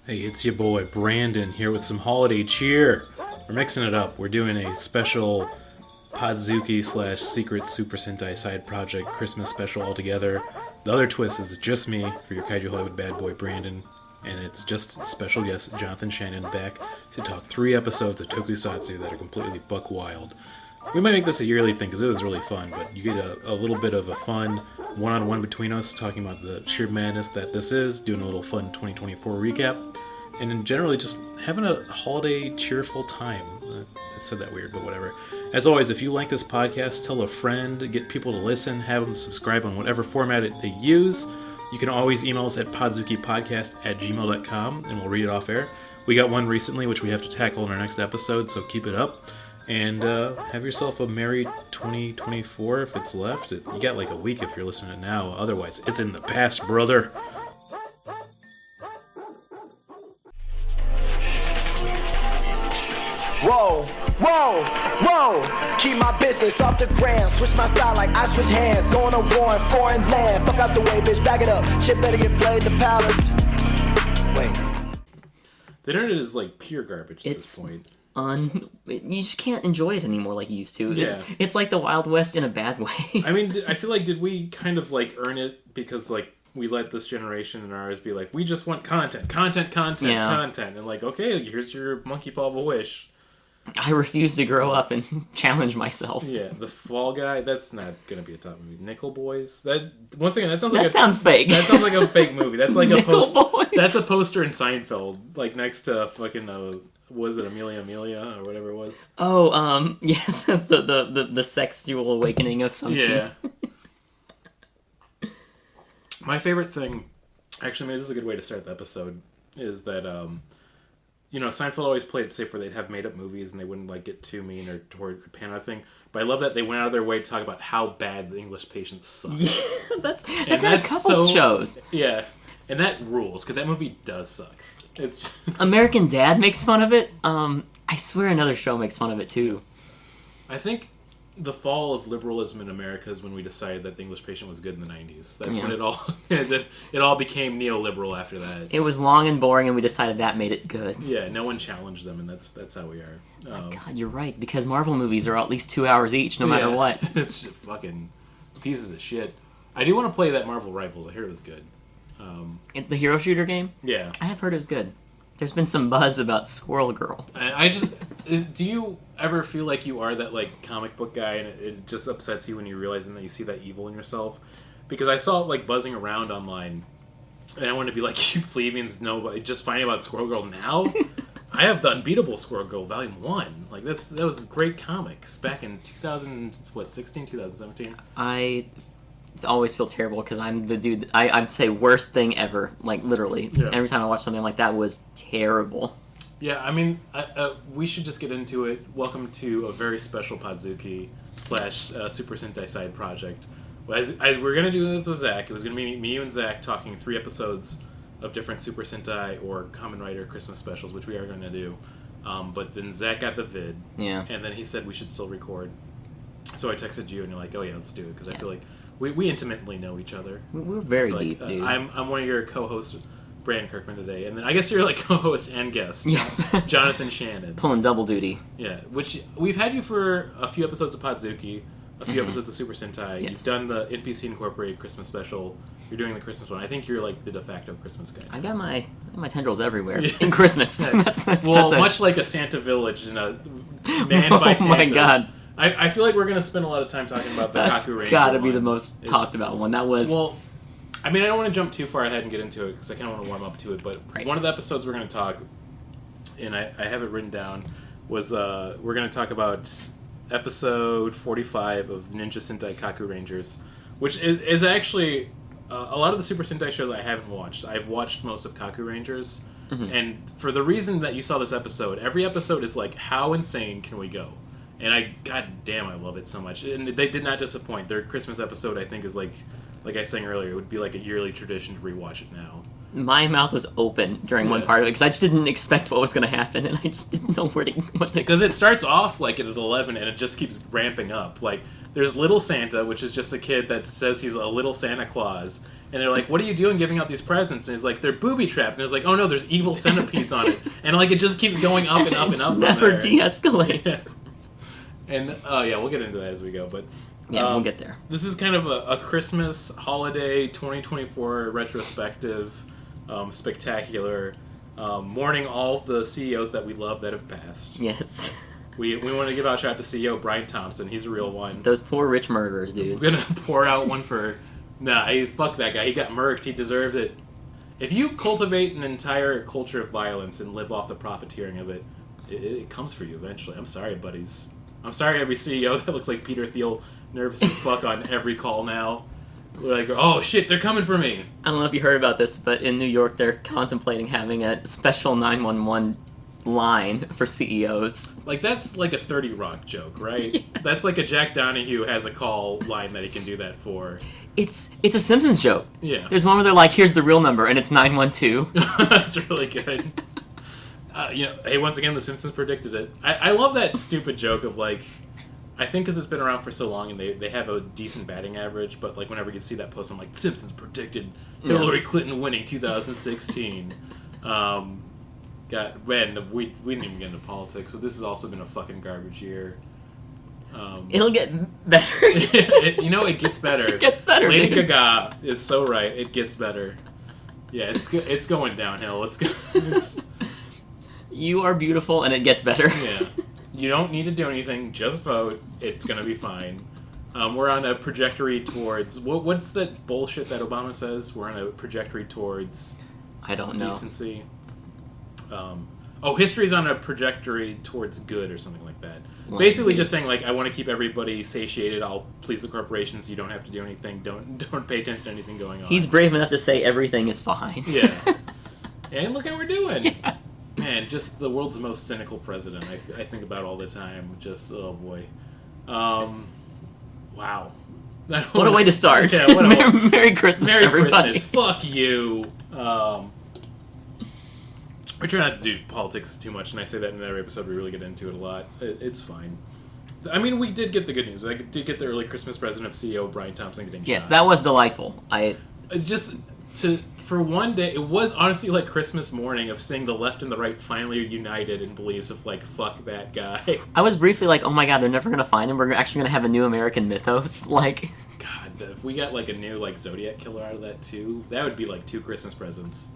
Hey, it's your boy Brandon here with some holiday cheer. We're mixing it up. We're doing a special Podzooky / Secret Super Sentai side project Christmas special altogether. The other twist is just me for your Kaiju Hollywood bad boy Brandon, and it's just special guest Jonathan Shannon back to talk 3 episodes of Tokusatsu that are completely buck wild. We might make this a yearly thing because it was really fun, but you get a little bit of a fun one-on-one between us talking about the sheer madness that this is, doing a little fun 2024 recap, and then generally just having a holiday cheerful time. I said that weird, but whatever. As always, if you like this podcast, tell a friend, get people to listen, have them subscribe on whatever format they use. You can always email us at podzookypodcast@gmail.com, and we'll read it off air. We got one recently, which we have to tackle in our next episode, so keep it up. And have yourself a merry 2024 if it's left. You got like a week if you're listening to it now. Otherwise, it's in the past, brother. Whoa, whoa, whoa. Keep my business off the gram. Switch my style like I switch hands. Going to war in foreign land. Fuck out the way, bitch. Back it up. Shit better get played the palace. Wait. The internet is like pure garbage at this point. You just can't enjoy it anymore like you used to. Yeah. It's like the Wild West in a bad way. I mean, I feel like, did we kind of like earn it because like we let this generation and ours be like, we just want content, and like, okay, here's your monkey paw of a wish. I refuse to grow up and challenge myself. Yeah, the Fall Guy, that's not gonna be a top movie. Nickel Boys, that once again, that sounds fake. That sounds like a fake movie. That's like Boys. That's a poster in Seinfeld, like next to fucking was it Amelia or whatever it was? Oh, yeah, the sexual awakening of something. Yeah. My favorite thing, actually, maybe this is a good way to start the episode, is that Seinfeld always played it safe where they'd have made-up movies and they wouldn't like get too mean or toward the pan thing. But I love that they went out of their way to talk about how bad the English Patient sucks. Yeah, that's in a couple shows. Yeah, and that rules because that movie does suck. It's just... American Dad makes fun of it. I swear another show makes fun of it too. I think the fall of liberalism in America is when we decided that the English Patient was good in the 90s. That's when it all became neoliberal after that. It was long and boring, and we decided that made it good. Yeah, no one challenged them, and that's how we are. My God, you're right, because Marvel movies are at least 2 hours each, no matter what. It's just fucking pieces of shit. I do want to play that Marvel Rivals. I heard it was good. The hero shooter game? Yeah. I have heard it was good. There's been some buzz about Squirrel Girl. I just... do you ever feel like you are that, like, comic book guy and it just upsets you when you realize that you see that evil in yourself? Because I saw it, like, buzzing around online, and I wanted to be like, you plebeians know, but just finding about Squirrel Girl now? I have the Unbeatable Squirrel Girl Volume 1. Like, that was great comics back in 2017? I always feel terrible because I'm the dude. I'd say worst thing ever. Like, literally. Yeah. Every time I watch something like that was terrible. Yeah, I mean, we should just get into it. Welcome to a very special Podzooky / Super Sentai side project. As we're going to do this with Zach, it was going to be me, you, and Zach talking 3 episodes of different Super Sentai or Kamen Rider Christmas specials, which we are going to do. But then Zach got the vid, and then he said we should still record. So I texted you, and you're like, oh yeah, let's do it, because I feel like we intimately know each other. We're very deep, dude. I'm one of your co-hosts, Brandon Kirkman, today, and then I guess you're like co-host and guest. Yes. Jonathan Shannon. Pulling double duty. Yeah, which we've had you for a few episodes of Podzooky, a few episodes of Super Sentai. Yes. You've done the NPC Incorporated Christmas special. You're doing the Christmas one. I think you're like the de facto Christmas guy. I got my tendrils everywhere in Christmas. that's much like a Santa village and a man by Santas. Oh my God. I feel like we're going to spend a lot of time talking about the Kakurangers. That's got to be the most talked about one. That was... Well, I mean, I don't want to jump too far ahead and get into it because I kind of want to warm up to it, but one of the episodes we're going to talk, and I have it written down, was we're going to talk about episode 45 of Ninja Sentai Kakurangers, which is actually a lot of the Super Sentai shows I haven't watched. I've watched most of Kakurangers, and for the reason that you saw this episode, every episode is like, how insane can we go? And I love it so much. And they did not disappoint. Their Christmas episode, I think, is like I sang earlier, it would be like a yearly tradition to rewatch it now. My mouth was open during one part of it because I just didn't expect what was going to happen, and I just didn't know what to expect. Because it starts off like at 11, and it just keeps ramping up. Like, There's Little Santa, which is just a kid that says he's a little Santa Claus. And they're like, what are you doing giving out these presents? And he's like, they're booby trapped. And there's like, oh no, there's evil centipedes on it. And like, it just keeps going up and up and up. Never de-escalates. Yeah. And, yeah, we'll get into that as we go. But yeah, we'll get there. This is kind of a Christmas holiday 2024 retrospective, spectacular, mourning all of the CEOs that we love that have passed. Yes. We want to give out a shout out to CEO Brian Thompson. He's a real one. Those poor rich murderers, dude. We're going to pour out one for... Nah, fuck that guy. He got murked. He deserved it. If you cultivate an entire culture of violence and live off the profiteering of it, it comes for you eventually. I'm sorry, buddies. I'm sorry, every CEO that looks like Peter Thiel, nervous as fuck on every call now. We're like, oh shit, they're coming for me. I don't know if you heard about this, but in New York, they're contemplating having a special 911 line for CEOs. Like, that's like a 30 Rock joke, right? Yeah. That's like a Jack Donahue has a call line that he can do that for. It's a Simpsons joke. Yeah. There's one where they're like, here's the real number, and it's 912. That's really good. Hey, once again, The Simpsons predicted it. I love that stupid joke of, like, I think because it's been around for so long and they have a decent batting average, but, like, whenever you see that post, I'm like, Simpsons predicted Hillary Clinton winning 2016. Man, we didn't even get into politics, so this has also been a fucking garbage year. It'll get better. It gets better. It gets better, Lady dude. Gaga is so right. It gets better. Yeah, it's going downhill. It's You are beautiful, and it gets better. Yeah. You don't need to do anything. Just vote. It's going to be fine. We're on a trajectory towards... What's that bullshit that Obama says? We're on a trajectory towards... I don't know. Decency. History's on a trajectory towards good or something like that. Well, Basically just saying, like, I want to keep everybody satiated. I'll please the corporations. You don't have to do anything. Don't pay attention to anything going on. He's brave enough to say everything is fine. Yeah. And look how we're doing. Yeah. Man, just the world's most cynical president. I think about all the time. Just, oh boy. Wow. What a way to start. Yeah, what a Merry Christmas, Merry everybody. Christmas. Fuck you. We try not to do politics too much, and I say that in every episode. We really get into it a lot. It's fine. I mean, we did get the good news. I did get the early Christmas present of CEO Brian Thompson getting shot. Yes, that was delightful. For one day, it was honestly like Christmas morning of seeing the left and the right finally united in beliefs of, like, fuck that guy. I was briefly like, oh my god, they're never going to find him. We're actually going to have a new American mythos. Like, God, if we got, like, a new, like, Zodiac killer out of that, too, that would be, like, 2 Christmas presents.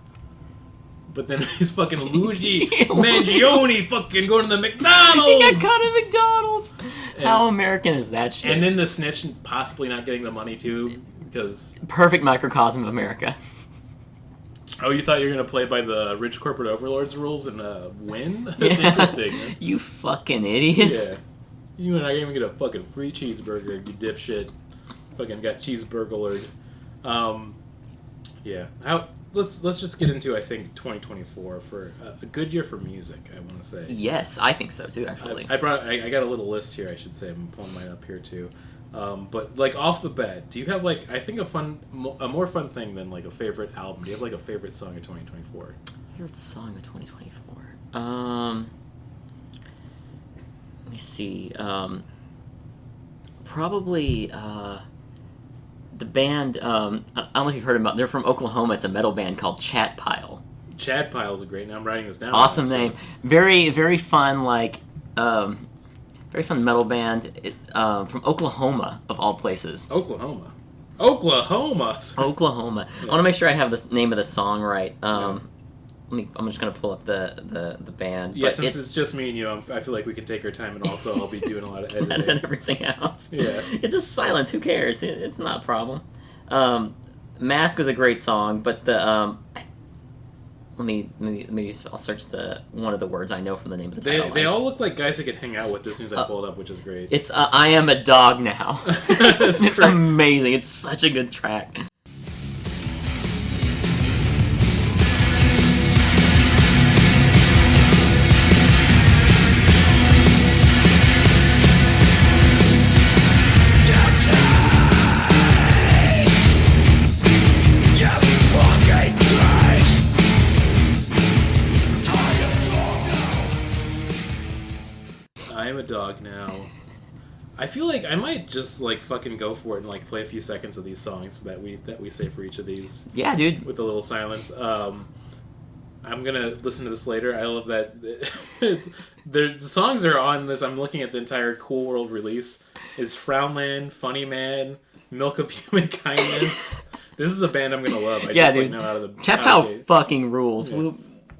But then he's fucking Luigi Mangione fucking going to the McDonald's! He got caught at McDonald's! How American is that shit? And then the snitch possibly not getting the money, too, because... Perfect microcosm of America. Oh, you thought you were going to play by the rich corporate overlords rules and win? That's interesting. You fucking idiots. Yeah. You and I even get a fucking free cheeseburger, you dipshit. Fucking got cheeseburglered. Yeah. Let's just get into, I think, 2024 for a good year for music, I want to say. Yes, I think so too, actually. I got a little list here, I should say. I'm pulling mine up here too. But, like, off the bat, do you have, like, I think a more fun thing than, like, a favorite album? Do you have, like, a favorite song of 2024? Favorite song of 2024? Let me see. Probably, the band, I don't know if you've heard about, they're from Oklahoma. It's a metal band called Chat Pile. Chat Pile's a great name. I'm writing this down. Awesome name. Very, very fun, like, very fun metal band from Oklahoma, of all places. Oklahoma. Sorry. Oklahoma. Yeah. I want to make sure I have the name of the song right. I'm just gonna pull up the band. Yeah, but since it's just me and you, I feel like we can take our time, and also I'll be doing a lot of editing and everything else. Yeah, it's just silence. Who cares? It's not a problem. Mask was a great song, but the maybe I'll search one of the words I know from the name of the title. They all look like guys I could hang out with as soon as I pull it up, which is great. It's I Am a Dog Now. It's amazing. It's such a good track. I Am a Dog Now. I feel like I might just like fucking go for it and like play a few seconds of these songs that we say for each of these. Yeah, dude. With a little silence. I'm gonna listen to this later. I love that the songs are on this. I'm looking at the entire Cool World release. It's Frownland, Funny Man, Milk of Human Kindness. This is a band I'm gonna love. I just, dude. like, know out of the Chappelle fucking rules. Yeah.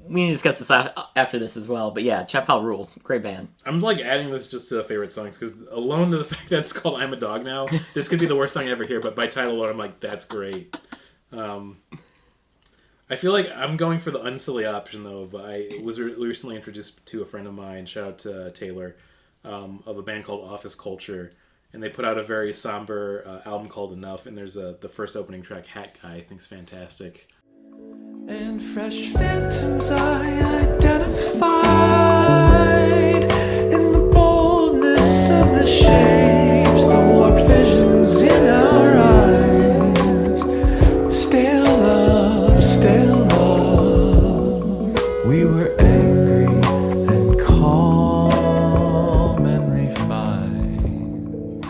We need to discuss this after this as well. But yeah, Chappelle rules. Great band. I'm like adding this just to the favorite songs because alone to the fact that it's called "I'm a Dog Now," this could be the worst song I ever hear. But by title alone, I'm like, that's great. I feel like I'm going for the unsilly option though. I was recently introduced to a friend of mine. Shout out to Taylor of a band called Office Culture, and they put out a very somber album called Enough. And there's the first opening track, Hat Guy, I think's fantastic. And fresh phantoms I identified in the boldness of the shapes, the warped visions in our eyes. Stale love, we were angry and calm and refined.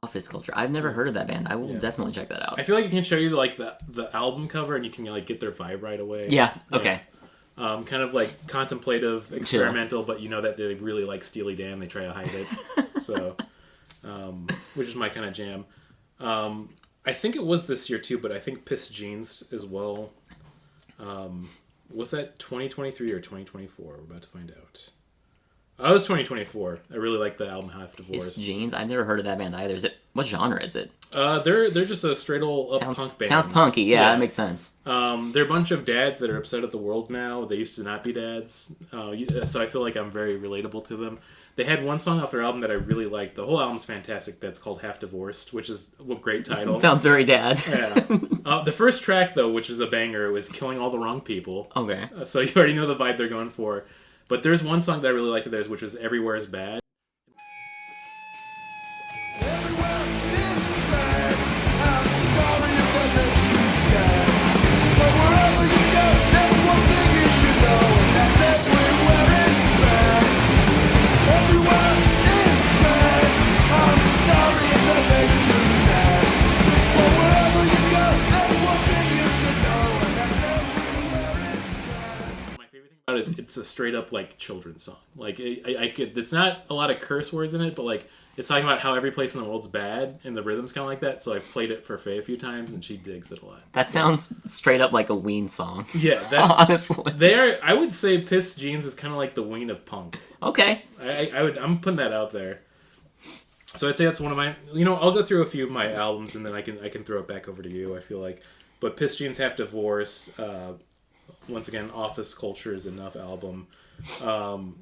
Office Culture. I've never heard of that band. I will definitely check that out. I feel like I can show you like the album cover and you can like get their vibe right away. Yeah. Okay. Kind of like contemplative, experimental, but you know that they really like Steely Dan. They try to hide it. So, which is my kind of jam. I think it was this year too, but I think Piss Jeans as well. Was that 2023 or 2024? We're about to find out. Oh, it was 2024. I really like the album Half Divorced. It's Jeans. I've never heard of that band either. What genre is it? They're just a straight old punk band. Sounds punky. Yeah, that makes sense. They're a bunch of dads that are upset at the world now. They used to not be dads, so I feel like I'm very relatable to them. They had one song off their album that I really liked. The whole album's fantastic. That's called Half Divorced, which is a great title. Sounds very dad. Yeah. The first track though, which is a banger, was "Killing All the Wrong People." Okay. So you already know the vibe they're going for. But there's one song that I really liked of theirs, which is "Everywhere Is Bad." It's a straight up like children's song. Like I could, it's not a lot of curse words in it, but like it's talking about how every place in the world's bad, and the rhythm's kind of like that. So I've played it for Faye a few times, and she digs it a lot. That sounds straight up like a Ween song. Yeah, that's honestly. I would say Piss Jeans is kind of like the Ween of punk. Okay. I'm putting that out there. So I'd say that's one of my. I'll go through a few of my albums, and then I can throw it back over to you. I feel like, but Piss Jeans Half Divorce. Once again, Office Culture is Enough album. One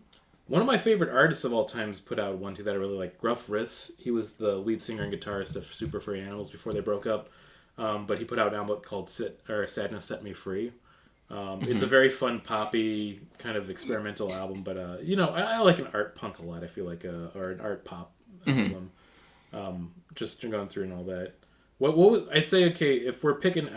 of my favorite artists of all times put out one too that I really like. Gruff Rhys. He was the lead singer and guitarist of Super Furry Animals before they broke up. But he put out an album called Sadness Set Me Free. It's a very fun, poppy, kind of experimental album. But, I like an art punk a lot, I feel like, or an art pop album. Just going through and all that. What I'd say, okay, if we're picking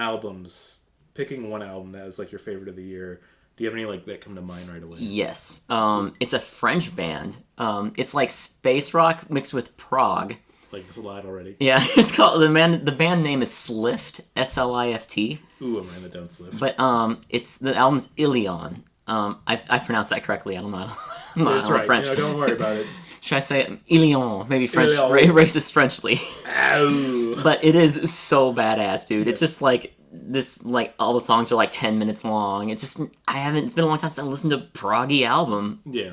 one album that is like your favorite of the year, do you have any like that come to mind right away? Yes. It's a French band. It's like space rock mixed with prog. Like it's a lot already. Yeah, it's called the band name is Slift, Slift. Ooh, I'm writing that down, Slift. But the album's Ilion. I pronounced that correctly. I don't know. I'm not right. French. Don't worry about it. Should I say it? Ilion? Maybe French, racist Frenchly. Ow. But it is so badass, dude. It's just like this, like all the songs are like 10 minutes long. It's been a long time since I listened to a proggy album. Yeah.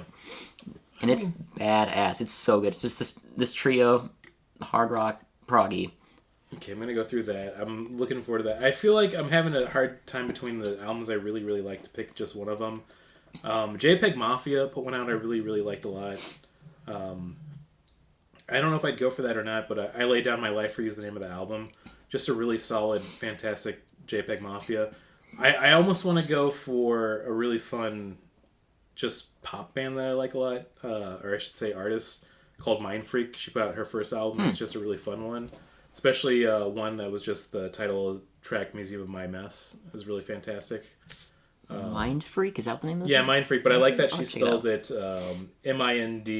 And it's badass. It's so good. It's just this trio, hard rock, proggy. Okay, I'm going to go through that. I'm looking forward to that. I feel like I'm having a hard time between the albums I really, really like to pick just one of them. JPEG Mafia put one out I really, really liked a lot. I don't know if I'd go for that or not, but I Lay Down My Life for You is the name of the album. Just a really solid, fantastic JPEG Mafia. I almost want to go for a really fun, just pop band that I like a lot, or I should say artist, called Mind Freak. She put out her first album. It's just a really fun one. Especially one that was just the title track, Museum of My Mess. It was really fantastic. Mind Freak? Is that the name of it? Yeah, Mind Freak, but I like that she I'll check spells it Mindfreakkkkk.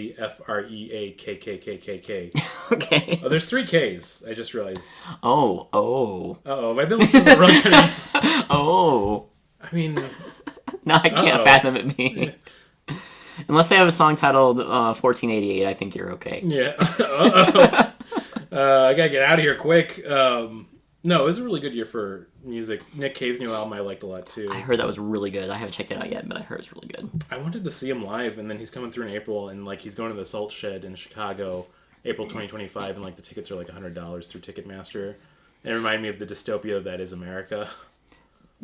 Okay. Oh, there's 3 Ks. I just realized. Oh. Uh-oh, have I been listening to the wrong things? Oh. I mean... No, I can't fathom it being... Unless they have a song titled 1488, I think you're okay. Yeah. Uh-oh. I gotta get out of here quick. No, it was a really good year for music. Nick Cave's new album I liked a lot, too. I heard that was really good. I haven't checked it out yet, but I heard it's really good. I wanted to see him live, and then he's coming through in April, and like he's going to the Salt Shed in Chicago, April 2025, and like the tickets are like $100 through Ticketmaster. And it reminded me of the dystopia that is America.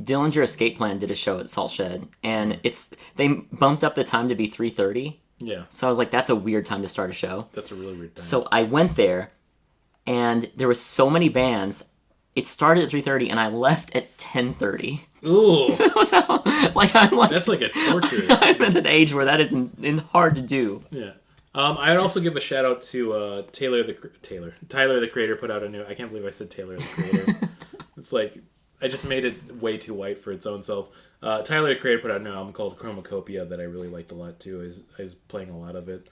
Dillinger Escape Plan did a show at Salt Shed, and they bumped up the time to be 3:30. Yeah. So I was like, that's a weird time to start a show. That's a really weird time. So I went there, and there were so many bands. It started at 3:30, and I left at 10:30. Ooh. That was how, I'm like... That's like a torture. I'm at an age where that is hard to do. Yeah. I'd also give a shout out to Tyler the Creator put out a new... I can't believe I said Taylor the Creator. It's like... I just made it way too white for its own self. Tyler the Creator put out a new album called Chromacopia that I really liked a lot too. I was playing a lot of it.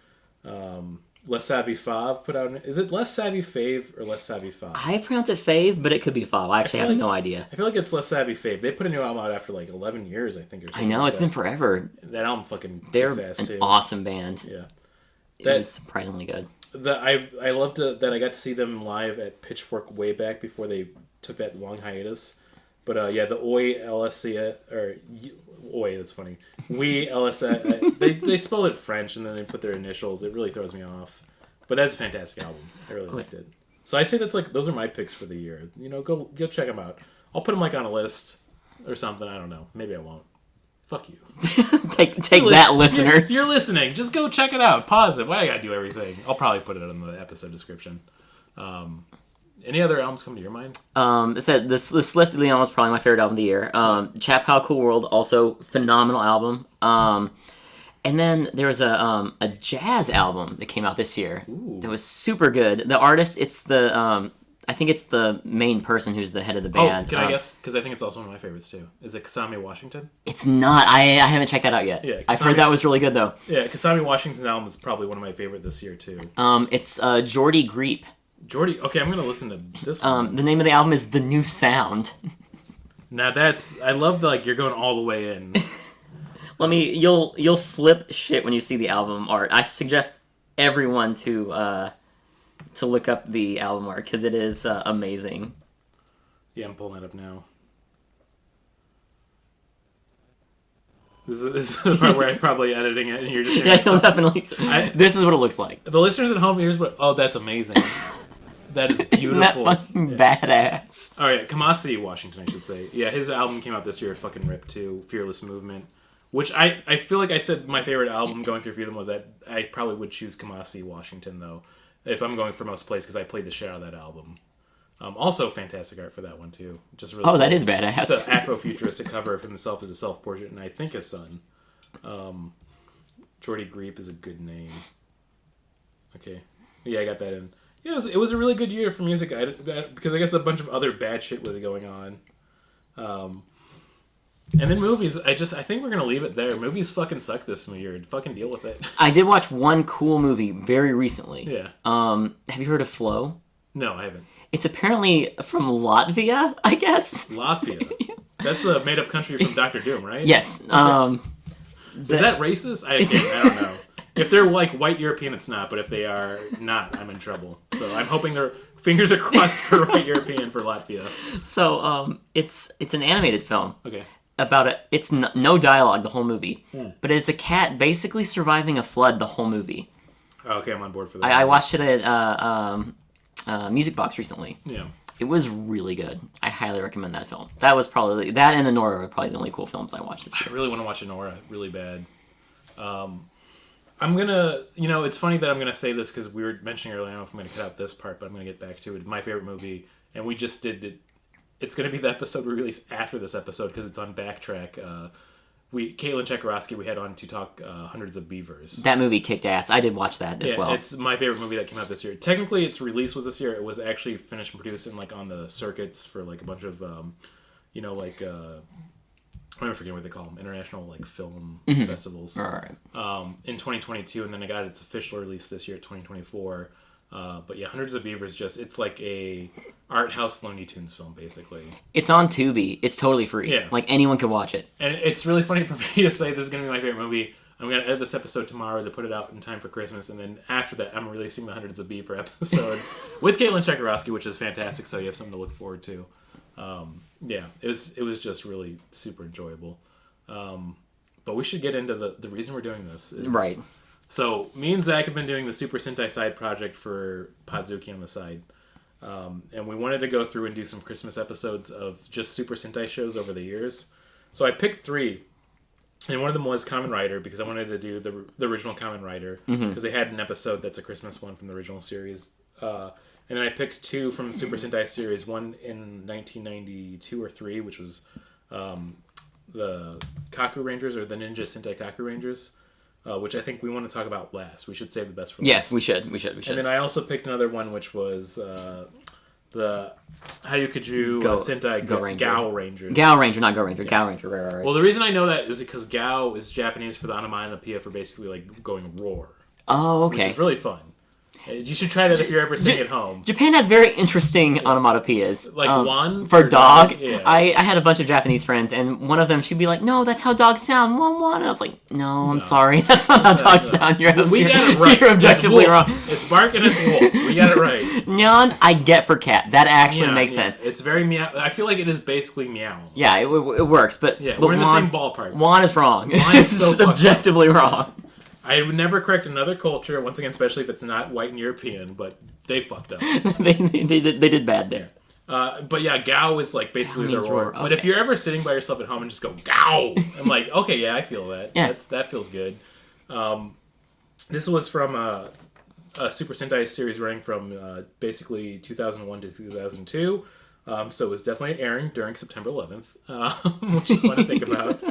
Less Savvy Fav put out... Is it Less Savvy Fave or Less Savvy Fav? I pronounce it Fave, but it could be Fav. I actually have no idea. I feel like it's Less Savvy Fave. They put a new album out after like 11 years, I think, or something. I know, it's been forever. That album fucking They're kicks ass, an too. awesome band. Yeah. It was surprisingly good. I loved that I got to see them live at Pitchfork way back before they took that long hiatus. But yeah, the Oi LSC, or Oi, that's funny. We LSC, they spelled it French and then they put their initials. It really throws me off. But that's a fantastic album. I really liked it. So I'd say that's like, those are my picks for the year. You know, go check them out. I'll put them like on a list or something. I don't know. Maybe I won't. Fuck you. take that, listeners. You're listening. Just go check it out. Pause it. Why do I gotta do everything? I'll probably put it in the episode description. Any other albums come to your mind? This Lift Leon was probably my favorite album of the year. Chap How Cool World, also phenomenal album. And then there was a jazz album that came out this year. Ooh. That was super good. The artist, it's the I think it's the main person who's the head of the band. Oh, can I guess? Because I think it's also one of my favorites too. Is it Kasami Washington? It's not. I haven't checked that out yet. Yeah, I've heard that was really good though. Yeah, Kasami Washington's album is probably one of my favorite this year too. It's Jordy Greep. Jordy, okay, I'm gonna listen to this one. The name of the album is The New Sound. Now I love like you're going all the way in. You'll flip shit when you see the album art. I suggest everyone to look up the album art because it is amazing. Yeah, I'm pulling that up now. This is the part where I'm probably editing it and you're just... Yeah, definitely. This is what it looks like. The listeners at home, here's what... Oh, that's amazing. That is beautiful. Isn't that fucking badass? Oh, yeah, Kamasi Washington, I should say. Yeah, his album came out this year, fucking ripped too. Fearless Movement. Which I feel like I said my favorite album going through a few of them was that I probably would choose Kamasi Washington, though, if I'm going for most plays, because I played the shit out of that album. Also, fantastic art for that one, too. Just really that is badass. It's an Afrofuturistic cover of himself as a self-portrait, and I think his son. Jordy Greep is a good name. Okay. Yeah, I got that in. Yeah, it was a really good year for music, because I guess a bunch of other bad shit was going on. And then movies, I think we're going to leave it there. Movies fucking suck this year. Fucking deal with it. I did watch one cool movie very recently. Yeah. Have you heard of Flow? No, I haven't. It's apparently from Latvia, I guess. Latvia? That's a made-up country from Doctor Doom, right? Yes. Is that racist? I don't know. If they're like white European, it's not. But if they are not, I'm in trouble. So I'm hoping their fingers are crossed for white European for Latvia. So it's an animated film. Okay. It's no dialogue the whole movie, but it's a cat basically surviving a flood the whole movie. Okay, I'm on board for that. I watched it at Music Box recently. Yeah. It was really good. I highly recommend that film. That was probably that and Anora were probably the only cool films I watched this year. I really want to watch Anora really bad. I'm gonna, it's funny that I'm gonna say this because we were mentioning earlier. I don't know if I'm gonna cut out this part, but I'm gonna get back to it. My favorite movie, and we just did it. It's going to be the episode we release after this episode because it's on Backtrack. Caitlin Chekarowski we had on to talk Hundreds of Beavers. That movie kicked ass. I did watch that as well. It's my favorite movie that came out this year. Technically, its release was this year. It was actually finished and produced and like on the circuits for like a bunch of, I'm forgetting what they call them, international like film festivals. Right. In 2022, and then I got its official release this year, 2024. But yeah, Hundreds of Beavers it's like a art house Looney Tunes film, basically. It's on Tubi. It's totally free. Yeah. Like, anyone can watch it. And it's really funny for me to say this is going to be my favorite movie. I'm going to edit this episode tomorrow to put it out in time for Christmas, and then after that, I'm releasing the Hundreds of Beaver episode with Caitlin Chekarowski, which is fantastic, so you have something to look forward to. Yeah, it was just really super enjoyable. But we should get into the reason we're doing this. Right. So, me and Zach have been doing the Super Sentai side project for Podzooky on the side. And we wanted to go through and do some Christmas episodes of just Super Sentai shows over the years. So I picked 3. And one of them was Kamen Rider, because I wanted to do the original Kamen Rider. Because they had an episode that's a Christmas one from the original series. And then I picked 2 from the Super Sentai series. One in 1992 or 3, which was the Kakurangers, or the Ninja Sentai Kakurangers. Which I think we want to talk about last. We should save the best for last. Yes, we should. And then I also picked another one, which was the Hayukaju Sentai Gaoranger. Gaoranger, not Gaoranger. Yeah. Gaoranger, right. Well, the reason I know that is because Gao is Japanese for the onomatopoeia for basically like going roar. Oh, okay. Which is really fun. You should try that if you're ever sitting at home. Japan has very interesting onomatopoeias. Like one for dog. Yeah. I had a bunch of Japanese friends, and one of them, she'd be like, "No, that's how dogs sound. One, one." And I was like, "No, I'm sorry, that's not how dogs sound. We got it right. You're objectively wrong. It's bark and it's wolf. We got it right. Nyan, I get for cat. That actually makes sense. It's very meow. I feel like it is basically meow. Yeah, it works, but we're in the same ballpark. Juan is wrong. Juan is so just objectively wrong. I would never correct another culture, once again, especially if it's not white and European, but they fucked up. they did bad there. But yeah, Gao is like basically their roar. Okay. But if you're ever sitting by yourself at home and just go, Gao! I'm like, okay, yeah, I feel that. Yeah. That feels good. This was from a Super Sentai series running from basically 2001 to 2002. So it was definitely airing during September 11th, which is fun to think about.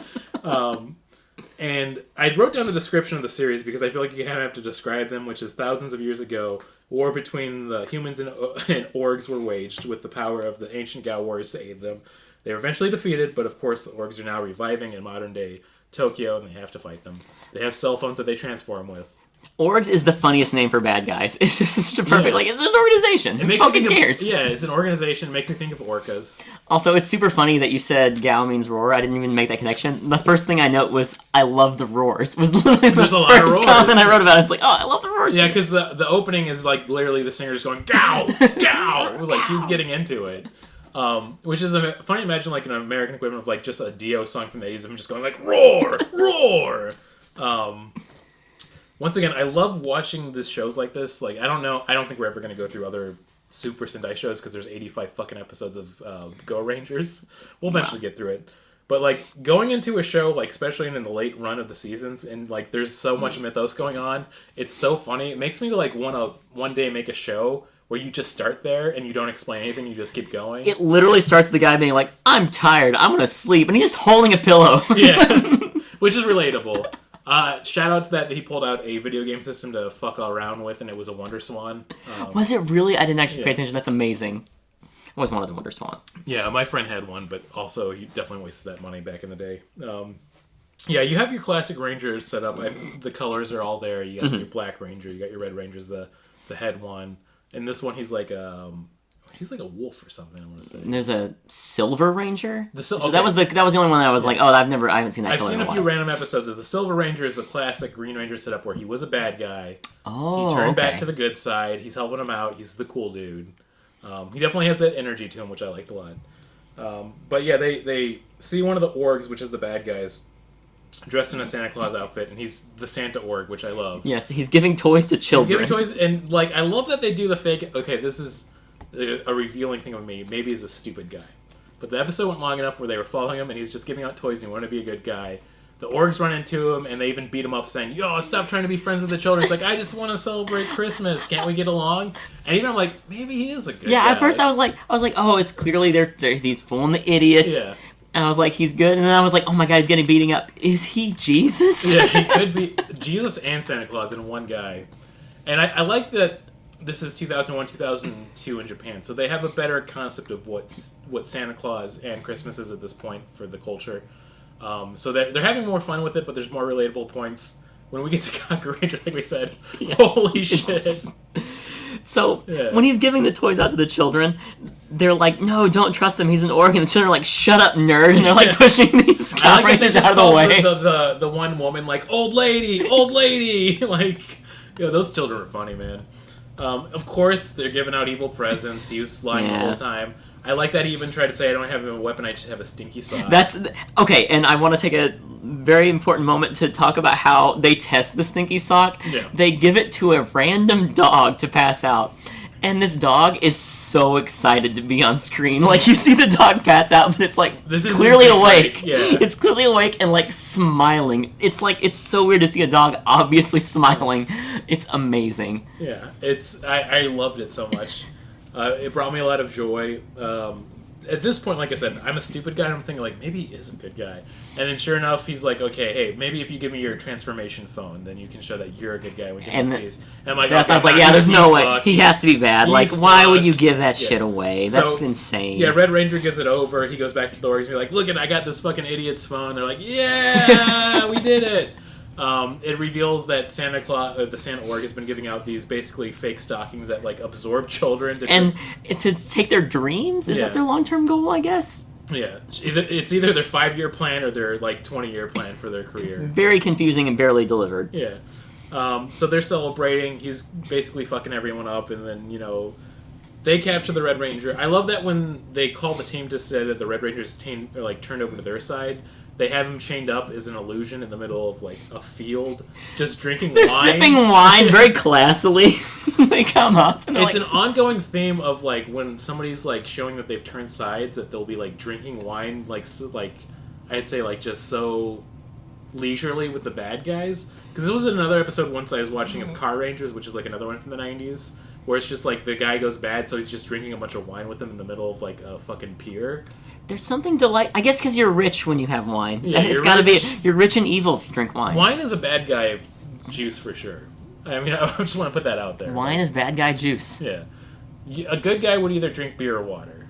And I wrote down the description of the series because I feel like you kind of have to describe them, which is thousands of years ago, war between the humans and orgs were waged with the power of the ancient Gao warriors to aid them. They were eventually defeated, but of course the orgs are now reviving in modern-day Tokyo, and they have to fight them. They have cell phones that they transform with. Orgs is the funniest name for bad guys. It's just such a perfect, it's an organization. Who fucking cares? It's an organization. It makes me think of orcas. Also, it's super funny that you said Gao means roar. I didn't even make that connection. The first thing I note was, I love the roars. It was literally There's the a lot of first roars. comment I wrote about it. It's like, oh, I love the roars. Yeah, because the opening is like literally the singer just going, Gao! Gao! Like, he's getting into it. Which is funny to imagine like an American equivalent of like just a Dio song from the 80s of him just going like, roar! Roar! Once again, I love watching these shows like this. Like, I don't think we're ever going to go through other Super Sentai shows because there's 85 fucking episodes of Gaorangers. We'll eventually get through it. But, like, going into a show, like, especially in the late run of the seasons, and, like, there's so much mythos going on, it's so funny. It makes me, like, want to one day make a show where you just start there and you don't explain anything, you just keep going. It literally starts with the guy being like, I'm tired, I'm going to sleep, and he's just holding a pillow. Yeah, which is relatable. Shout out to that he pulled out a video game system to fuck all around with, and it was a Wonder Swan. Was it really? I didn't actually pay attention. That's amazing. I always wanted a Wonder Swan. Yeah, my friend had one, but also he definitely wasted that money back in the day. Yeah, you have your classic Rangers set up. The colors are all there. You got your Black Ranger, you got your Red Rangers, the head one. And this one, he's like a wolf or something, I want to say. And there's a Silver Ranger? Okay. That was the only one that I was like, oh, I haven't seen that I've color seen in a a few while. random episodes of the Silver Ranger is the classic Green Ranger setup where he was a bad guy. Oh, he turned okay. back to the good side. He's helping him out. He's the cool dude. He definitely has that energy to him, which I liked a lot. But yeah, they see one of the orgs, which is the bad guys, dressed in a Santa Claus outfit, and he's the Santa org, which I love. Yes, he's giving toys to children. He's giving toys, and like I love that they do the fake. Okay, this is a revealing thing of me. Maybe he's a stupid guy, but the episode went long enough where they were following him, and he was just giving out toys and he wanted to be a good guy. The orgs run into him, and they even beat him up, saying, "Yo, stop trying to be friends with the children." It's like, I just want to celebrate Christmas. Can't we get along? And even I'm like, maybe he is a good guy. Yeah, at first I was like, oh, it's clearly they're these fooling the idiots. Yeah. And I was like, he's good. And then I was like, oh my God, he's getting beating up. Is he Jesus? Yeah, he could be Jesus and Santa Claus in one guy. And I like that this is 2001, 2002 in Japan, so they have a better concept of what Santa Claus and Christmas is at this point for the culture. So they're having more fun with it, but there's more relatable points. When we get to Gaoranger, like we said, Yes. holy shit. So, when he's giving the toys out to the children, they're like, no, don't trust him, he's an orc. And the children are like, shut up, nerd. And they're like pushing these Gaorangers out of the way. The one woman, like, old lady. Like, those children are funny, man. Of course, they're giving out evil presents. He was lying the whole time. I like that he even tried to say, I don't have a weapon, I just have a stinky sock. Okay, and I want to take a very important moment to talk about how they test the stinky sock. Yeah. They give it to a random dog to pass out. And this dog is so excited to be on screen. Like, you see the dog pass out, but it's like clearly awake. Yeah. It's clearly awake and like smiling. It's like, it's so weird to see a dog obviously smiling. It's amazing. Yeah, I loved it so much. It brought me a lot of joy. At this point, like I said, I'm a stupid guy, and I'm thinking, like, maybe he is a good guy. And then sure enough, he's like, okay, hey, maybe if you give me your transformation phone, then you can show that you're a good guy. And I'm like, that sounds like, there's no way. He has to be bad. Like, why would you give that shit away? That's insane. Yeah, Red Ranger gives it over. He goes back to the org. He's like, look, I got this fucking idiot's phone. They're like, yeah, we did it. It reveals that Santa Claus, the Santa org, has been giving out these basically fake stockings that like absorb children to take their dreams. Is that their long-term goal? I guess. Yeah, it's either their 5-year plan or their like 20-year plan for their career. It's very confusing and barely delivered. Yeah. So they're celebrating. He's basically fucking everyone up, and then they capture the Red Ranger. I love that when they call the team to say that the Red Ranger's team are like turned over to their side. They have him chained up as an illusion in the middle of, like, a field, just drinking They're wine. They're sipping wine very classily. They come up. And it's an ongoing theme of, like, when somebody's, like, showing that they've turned sides, that they'll be, like, drinking wine, like I'd say, like, just so leisurely with the bad guys. Because this was another episode once I was watching of Car Rangers, which is, like, another one from the 90s, where it's just, like, the guy goes bad, so he's just drinking a bunch of wine with them in the middle of, like, a fucking pier. There's something I guess because you're rich when you have wine. Yeah, it's got to be. You're rich and evil if you drink wine. Wine is a bad guy juice for sure. I mean, I just want to put that out there. Wine is bad guy juice. Yeah. A good guy would either drink beer or water.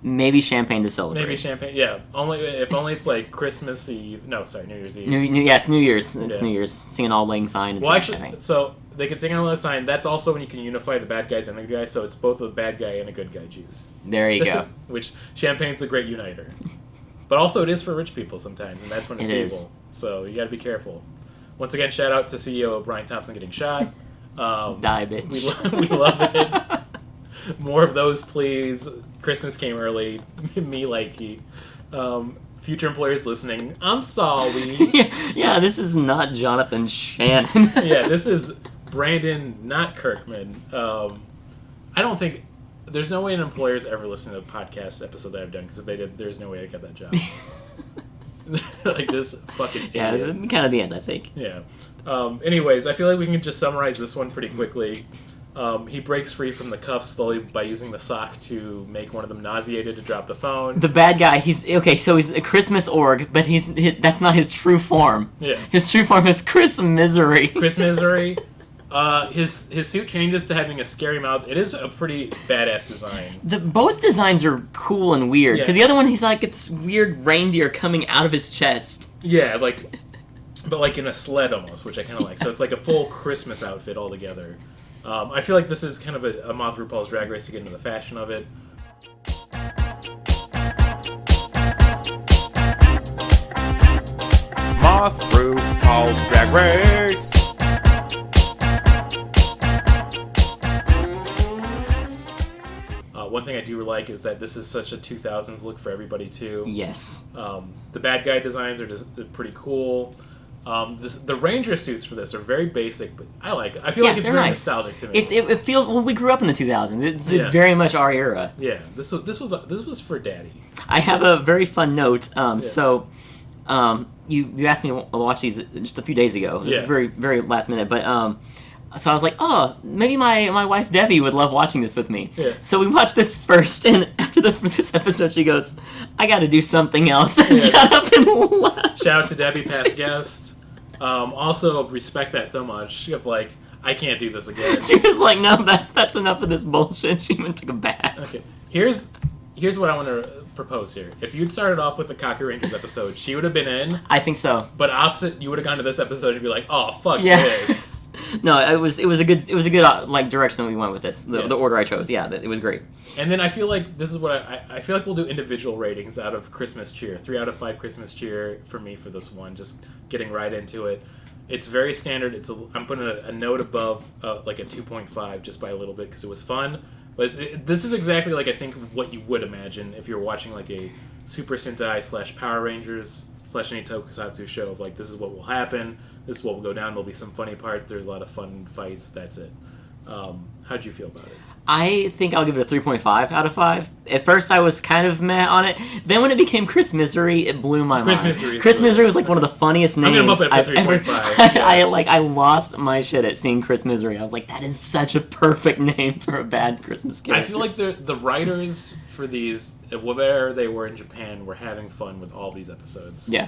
Maybe champagne to celebrate. Maybe champagne, yeah. If only it's like Christmas Eve. No, sorry, New Year's Eve. It's New Year's. It's New Year's. Sing an Auld Lang Syne. Well, actually, so they can sing an Auld Lang Syne. That's also when you can unify the bad guys and the good guys. So it's both a bad guy and a good guy juice. There you go. Which champagne's a great uniter. But also it is for rich people sometimes, and that's when it's evil. So you got to be careful. Once again, shout out to CEO Brian Thompson getting shot. Die, bitch. We love it. More of those, please. Christmas came early. Me likey. Future employers listening, I'm sorry. Yeah, this is not Jonathan Shannon. Yeah, this is Brandon, not Kirkman. I don't think... There's no way an employer's ever listened to a podcast episode that I've done, because if they did, there's no way I got that job. Like this fucking idiot. Yeah, kind of the end, I think. Yeah. Anyways, I feel like we can just summarize this one pretty quickly. He breaks free from the cuffs slowly by using the sock to make one of them nauseated to drop the phone. The bad guy, so he's a Christmas org, but that's not his true form. Yeah. His true form is Chris Misery. Chris Misery. His suit changes to having a scary mouth. It is a pretty badass design. Both designs are cool and weird, because the other one, he's like this weird reindeer coming out of his chest. Yeah, but like in a sled almost, which I kind of like. So it's like a full Christmas outfit altogether. I feel like this is kind of a Moth RuPaul's Drag Race to get into the fashion of it. Moth RuPaul's Drag Race. One thing I do like is that this is such a 2000s look for everybody too. Yes. The bad guy designs are just pretty cool. The Ranger suits for this are very basic, but I like it. I feel like it's very nostalgic to me. It feels, well, we grew up in the 2000s. It's very much our era. Yeah, this was for Daddy. I have a very fun note. So, you asked me to watch these just a few days ago. This is very, very last minute, but so I was like, oh, maybe my wife Debbie would love watching this with me. Yeah. So we watched this first, and after this episode, she goes, I got to do something else, and got up and left. Shout out to Debbie, past guest. Also, respect that so much. Of like, I can't do this again. She was like, no, that's enough of this bullshit. She went to go back. Okay, here's what I want to propose here. If you'd started off with the Kakurangers episode, she would have been in. I think so. But opposite, you would have gone to this episode and be like, "Oh, fuck Yeah. this." No, it was a good like direction that we went with this. The order I chose. Yeah, it was great. And then I feel like this is what I feel like we'll do individual ratings out of Christmas cheer. 3 out of 5 Christmas cheer for me for this one. Just getting right into it. It's very standard. I'm putting a note above like a 2.5 just by a little bit because it was fun. But this is exactly like I think what you would imagine if you're watching like a Super Sentai / Power Rangers / any Tokusatsu show of like this is what will happen. This is what will go down. There'll be some funny parts. There's a lot of fun fights. That's it. How'd you feel about it? I think I'll give it a 3.5 out of 5. At first, I was kind of meh on it. Then when it became Chris Misery, it blew my mind. Chris Misery was like one of the funniest names. I'm gonna bump it up to 3.5. I lost my shit at seeing Chris Misery. I was like, that is such a perfect name for a bad Christmas character. I feel like the writers for these, whatever they were in Japan, were having fun with all these episodes. Yeah.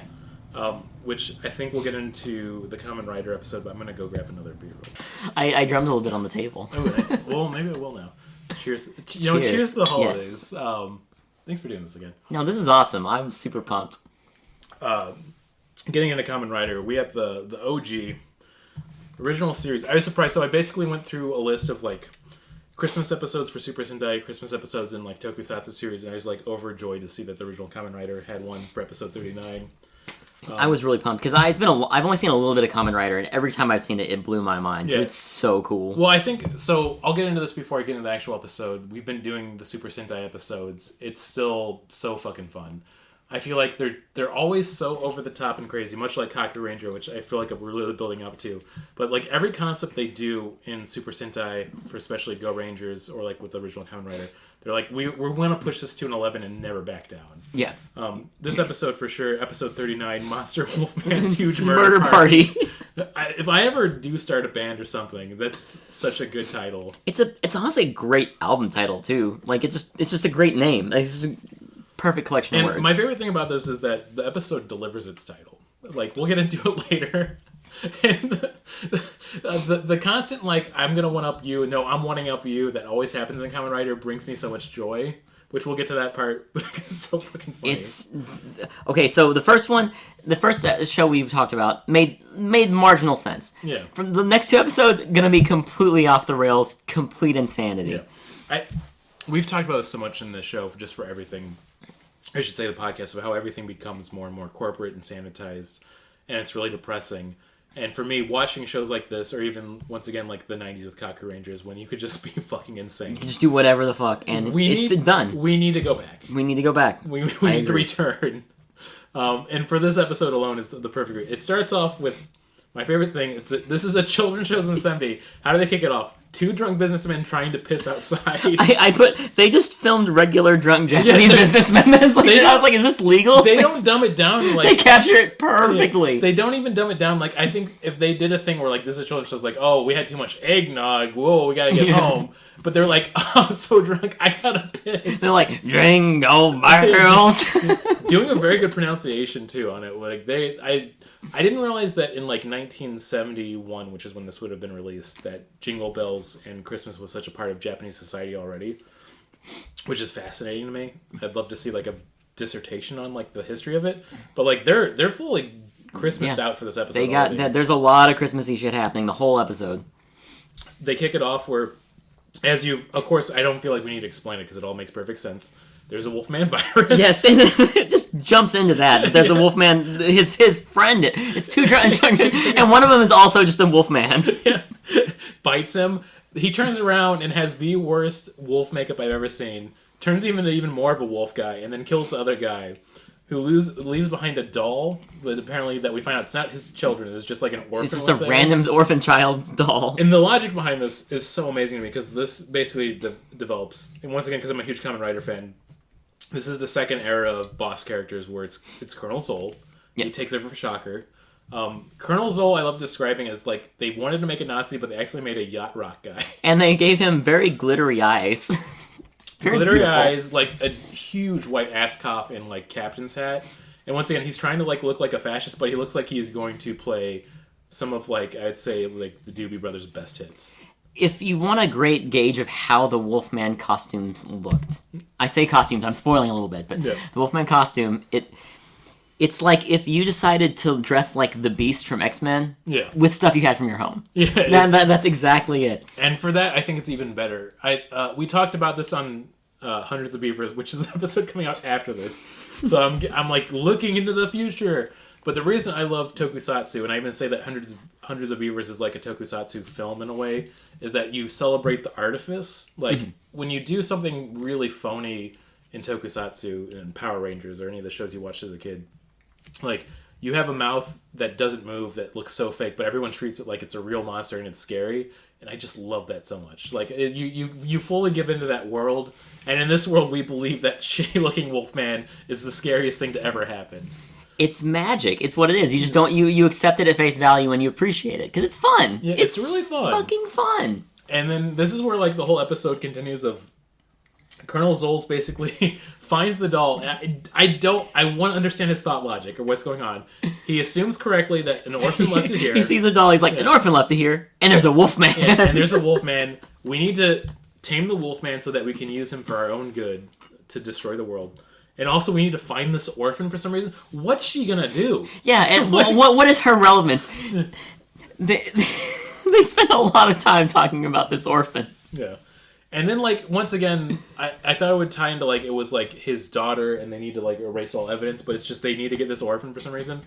Which I think we'll get into the Kamen Rider episode, but I'm gonna go grab another beer. I drummed a little bit on the table. Oh, nice. Well, maybe I will now. Cheers. Cheers to the holidays. Yes. Thanks for doing this again. No, this is awesome. I'm super pumped. Getting into Kamen Rider, we have the OG original series. I was surprised. So I basically went through a list of like Christmas episodes for Super Sentai, Christmas episodes in like Tokusatsu series, and I was like overjoyed to see that the original Kamen Rider had one for episode 39. I was really pumped because I've only seen a little bit of Kamen Rider, and every time I've seen it, it blew my mind. Yeah. It's so cool. Well, I think so. I'll get into this before I get into the actual episode. We've been doing the Super Sentai episodes. It's still so fucking fun. I feel like they're always so over the top and crazy, much like Gaoranger, which I feel like we're really building up to. But like every concept they do in Super Sentai, for especially Gaorangers or like with the original Kamen Rider, they're like we're going to push this to an 11 and never back down. Yeah. This episode for sure, episode 39, Monster Wolfman's Huge Murder Party. If I ever do start a band or something, that's such a good title. It's honestly a great album title too. Like it's just a great name. It's just a perfect collection of words. My favorite thing about this is that the episode delivers its title. Like we'll get into it later. And the constant like I'm gonna one up you, no, I'm wanting up you that always happens in Kamen Rider brings me so much joy. Which we'll get to that part because it's so fucking funny. It's okay. So the first show we've talked about made marginal sense. Yeah. From the next 2 episodes, gonna be completely off the rails, complete insanity. Yeah. We've talked about this so much in the show, just for everything. I should say the podcast of how everything becomes more and more corporate and sanitized, and it's really depressing. And for me, watching shows like this, or even, once again, like the 90s with Kakurangers, when you could just be fucking insane. You can just do whatever the fuck, and it's done. We need to go back. We need to go back. We need to return. And for this episode alone, it's the perfect... It starts off with my favorite thing. This is a children's show in the 70s. How do they kick it off? 2 drunk businessmen trying to piss outside. They just filmed regular drunk Japanese businessmen. I was like, is this legal? They don't dumb it down. Like, they capture it perfectly. They don't even dumb it down. Like, I think if they did a thing where, like, this is a children's show, it's like, oh, we had too much eggnog. Whoa, we gotta get home. But they're like, oh, I'm so drunk, I gotta piss. They're like, Jingle Bells. Doing a very good pronunciation, too, on it. Like, I didn't realize that in like 1971, which is when this would have been released, that Jingle Bells and Christmas was such a part of Japanese society already, which is fascinating to me. I'd love to see like a dissertation on like the history of it, but like they're fully Christmased out for this episode. They got that. There's a lot of Christmassy shit happening the whole episode. They kick it off where, of course, I don't feel like we need to explain it because it all makes perfect sense. There's a Wolfman virus. Yes, and it just jumps into that. There's a Wolfman, his friend. It's 2 drunks, and one of them is also just a Wolfman. Yeah. Bites him. He turns around and has the worst wolf makeup I've ever seen. Turns even more of a wolf guy, and then kills the other guy, who leaves behind a doll, but apparently that we find out it's not his children. It's just like an orphan. It's just a random orphan child's doll. And the logic behind this is so amazing to me because this basically develops. And once again, because I'm a huge Kamen Rider fan. This is the second era of boss characters where it's Colonel Zol. Yes. He takes over for Shocker. Colonel Zol I love describing as like they wanted to make a Nazi, but they actually made a yacht rock guy. And they gave him very glittery eyes. Glittery beautiful. eyes, like a huge white ass cough and like captain's hat. And once again, he's trying to like look like a fascist, but he looks like he is going to play some of like I'd say like the Doobie Brothers' best hits. if you want a great gauge of how the Wolfman costumes looked, I say costumes, I'm spoiling a little bit, but the Wolfman costume, it's like if you decided to dress like the Beast from X-Men with stuff you had from your home. Yeah, that's exactly it. And for that, I think it's even better. We talked about this on Hundreds of Beavers, which is the episode coming out after this. So I'm like looking into the future. But the reason I love Tokusatsu, and I even say that Hundreds of Beavers is like a Tokusatsu film in a way, is that you celebrate the artifice. Like, when you do something really phony in Tokusatsu and Power Rangers or any of the shows you watched as a kid, like, you have a mouth that doesn't move, that looks so fake, but everyone treats it like it's a real monster and it's scary. And I just love that so much. Like, you fully give into that world. And in this world, we believe that shitty-looking Wolfman is the scariest thing to ever happen. It's magic. It's what it is. You just don't... You accept it at face value and you appreciate it. Because it's fun. Yeah, it's really fun. Fucking fun. And then this is where, like, the whole episode continues of... Colonel Zolz basically finds the doll. And I want to understand his thought logic or what's going on. He assumes correctly that an orphan left to here. He sees a doll. He's like, an orphan left to here. And there's a Wolfman. And there's a Wolfman. We need to tame the Wolfman so that we can use him for our own good to destroy the world. And also, we need to find this orphan for some reason. What's she gonna do? Yeah, and what is her relevance? They spend a lot of time talking about this orphan. Yeah. And then, like, once again, I thought it would tie into, like, it was, like, his daughter, and they need to, like, erase all evidence, but it's just they need to get this orphan for some reason.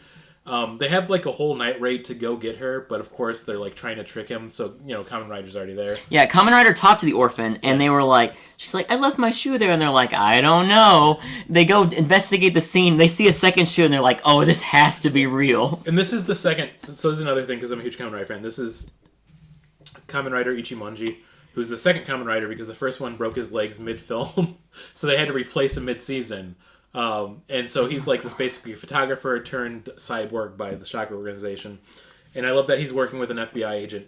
They have, like, a whole night raid to go get her, but of course they're, like, trying to trick him, so, you know, Kamen Rider's already there. Yeah, Kamen Rider talked to the orphan, and they were like, she's like, I left my shoe there, and they're like, I don't know. They go investigate the scene, they see a second shoe, and they're like, oh, this has to be real. And this is the second, so this is another thing, because I'm a huge Kamen Rider fan, this is Kamen Rider Ichimonji, who's the second Kamen Rider, because the first one broke his legs mid-film, so they had to replace him mid-season. And so he's like this basically photographer turned cyborg by the Shock organization. And I love that he's working with an FBI agent.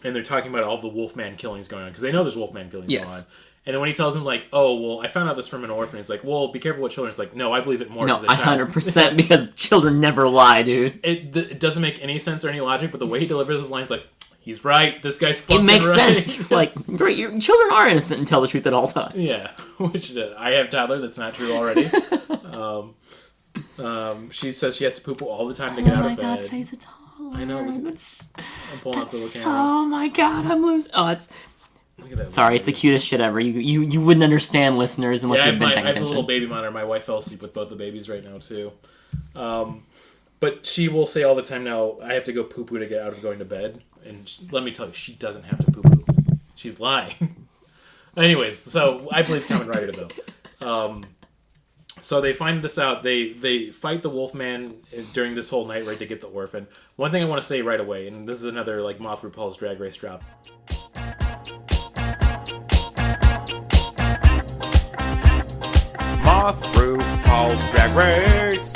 And they're talking about all the Wolfman killings going on. Because they know there's Wolfman killings going on. And then when he tells him, like, oh, well, I found out this from an orphan. He's like, well, be careful what children. It's like, no, I believe it more as a child. 100% because children never lie, dude. It doesn't make any sense or any logic, but the way he delivers his lines, like, he's right. This guy's fucking right. It makes sense. Like, your children are innocent and tell the truth at all times. Yeah, which I have Tyler. That's not true already. She says she has to poo all the time to get out of bed. Oh my god, face it all. I know. I'm pulling up the little camera. Oh my god, I'm losing. Oh, it's. Look at that. Sorry, it's the cutest shit ever. You wouldn't understand, listeners, unless you've been paying attention. I have a little baby monitor. My wife fell asleep with both the babies right now too. But she will say all the time now, I have to go poo-poo to get out of going to bed. And let me tell you, she doesn't have to poo-poo. She's lying. Anyways, so I believe Kamen Rider, though. So they find this out. They fight the Wolfman during this whole night raid to get the orphan. One thing I want to say right away, and this is another like Moth RuPaul's Drag Race drop. Moth RuPaul's Drag Race.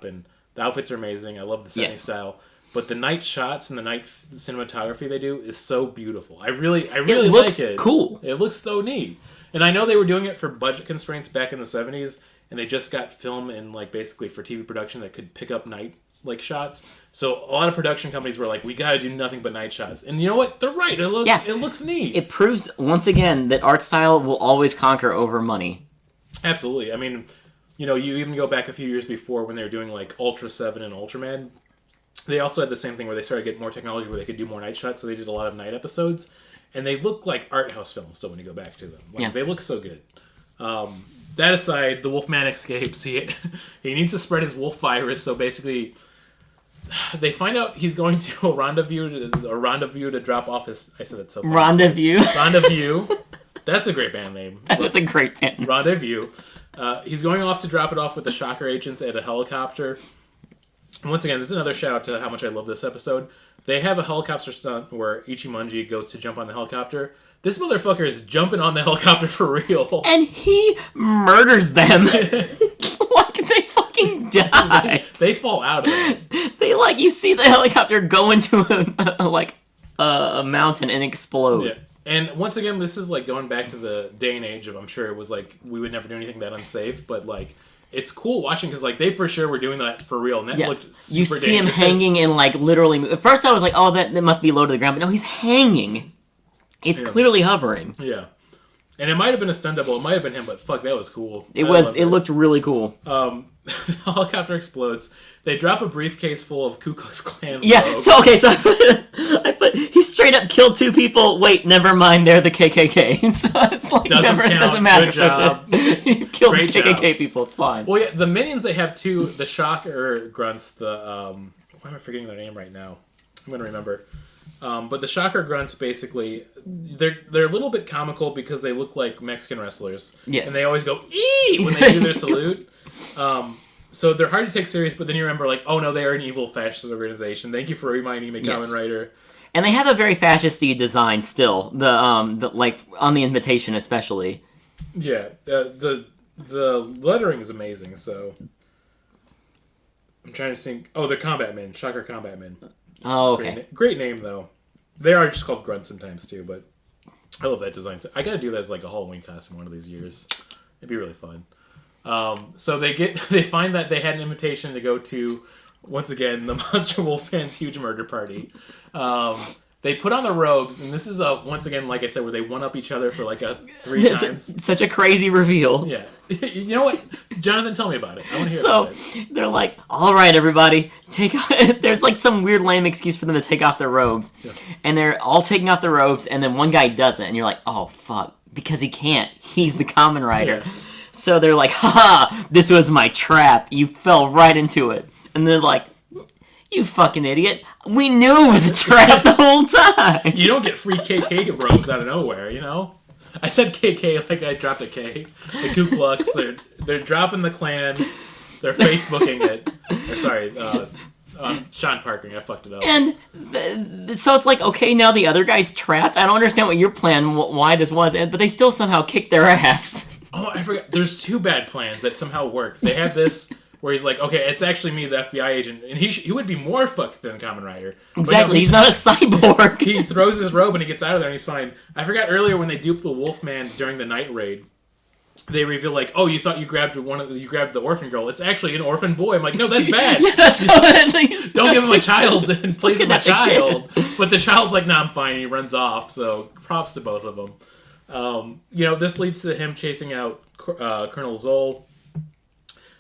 And the outfits are amazing. I love the setting style. But the night shots and the night cinematography they do is so beautiful. I really like it. It looks cool. It looks so neat. And I know they were doing it for budget constraints back in the 70s, and they just got film and like basically for TV production that could pick up night like shots. So a lot of production companies were like, we got to do nothing but night shots. And you know what? They're right. It looks neat. It proves once again that art style will always conquer over money. Absolutely. I mean, you know, you even go back a few years before when they were doing like Ultra 7 and Ultraman. They also had the same thing where they started getting more technology where they could do more night shots, so they did a lot of night episodes. And they look like art house films still when you go back to them. Like, they look so good. That aside, the Wolfman escapes. He needs to spread his wolf virus, so basically they find out he's going to a rendezvous to drop off his... I said that so far. Rendezvous. Rendezvous. That's a great band name. That is a great band name. Rendezvous. He's going off to drop it off with the Shocker agents at a helicopter. And once again, this is another shout out to how much I love this episode. They have a helicopter stunt where Ichimonji goes to jump on the helicopter. This motherfucker is jumping on the helicopter for real. And he murders them. Like, they fucking die. They fall out of it. They, like, you see the helicopter go into a mountain and explode. Yeah. And once again, this is, like, going back to the day and age of, I'm sure it was, like, we would never do anything that unsafe, but, like, it's cool watching because like they for sure were doing that for real, and that looked super You see dangerous. him hanging and like literally. At first, I was like, "Oh, that must be low to the ground," but no, he's hanging. It's clearly hovering. Yeah, and it might have been a stunt double. It might have been him, but fuck, that was cool. It was. It looked really cool. The helicopter explodes. They drop a briefcase full of Ku Klux Klan. Yeah. robes. So okay. So I put. He straight up killed 2 people. Wait, never mind. They're the KKK. So it's like it doesn't matter. Good job. You've killed Great KKK job. people. It's fine. Well, yeah, the minions they have too. The Shocker grunts. Why am I forgetting their name right now? I'm gonna remember. But the Shocker grunts basically they're a little bit comical because they look like Mexican wrestlers. Yes. And they always go "ee" when they do their salute. So they're hard to take serious, but then you remember like, oh no, they are an evil fascist organization. Thank you for reminding me, Kamen Rider. And they have a very fascist-y design still. The like on the invitation especially. Yeah, the lettering is amazing. So I'm trying to think. Oh, they're combat men, Shocker combat men. Oh, okay. Great name though. They are just called grunts sometimes too, but I love that design. I gotta do that as like a Halloween costume one of these years. It'd be really fun. So they find that they had an invitation to go to, once again, the Monster Wolfman's huge murder party. They put on the robes, and this is once again, like I said, where they one up each other for like 3 times. Such a crazy reveal. Yeah. You know what? Jonathan, tell me about it. I want to hear So about it. they're like, "All right, everybody, take." There's like some weird lame excuse for them to take off their robes, and they're all taking off their robes, and then one guy doesn't, and you're like, "Oh fuck," because he can't. He's the Kamen Rider. Yeah. So they're like, "Ha! This was my trap. You fell right into it." And they're like, "You fucking idiot! We knew it was a trap the whole time." You don't get free KK robes out of nowhere, you know? I said KK like I dropped a K. The Ku Klux, they're dropping the Klan. They're Facebooking it. Or, sorry, Sean Parking. I fucked it up. And so it's like, okay, now the other guy's trapped. I don't understand what your plan, why this was, but they still somehow kicked their ass. Oh, I forgot. There's 2 bad plans that somehow work. They have this where he's like, okay, it's actually me, the FBI agent, and he would be more fucked than Kamen Rider. Exactly, he's not a cyborg. He throws his robe and he gets out of there and he's fine. I forgot earlier when they duped the Wolfman during the night raid. They reveal like, oh, you thought you grabbed the orphan girl. It's actually an orphan boy. I'm like, no, that's bad. Yeah, that's so Don't give him a child in place of a at the child. But the child's like, nah, I'm fine. And he runs off. So props to both of them. This leads to him chasing out Colonel Zoll.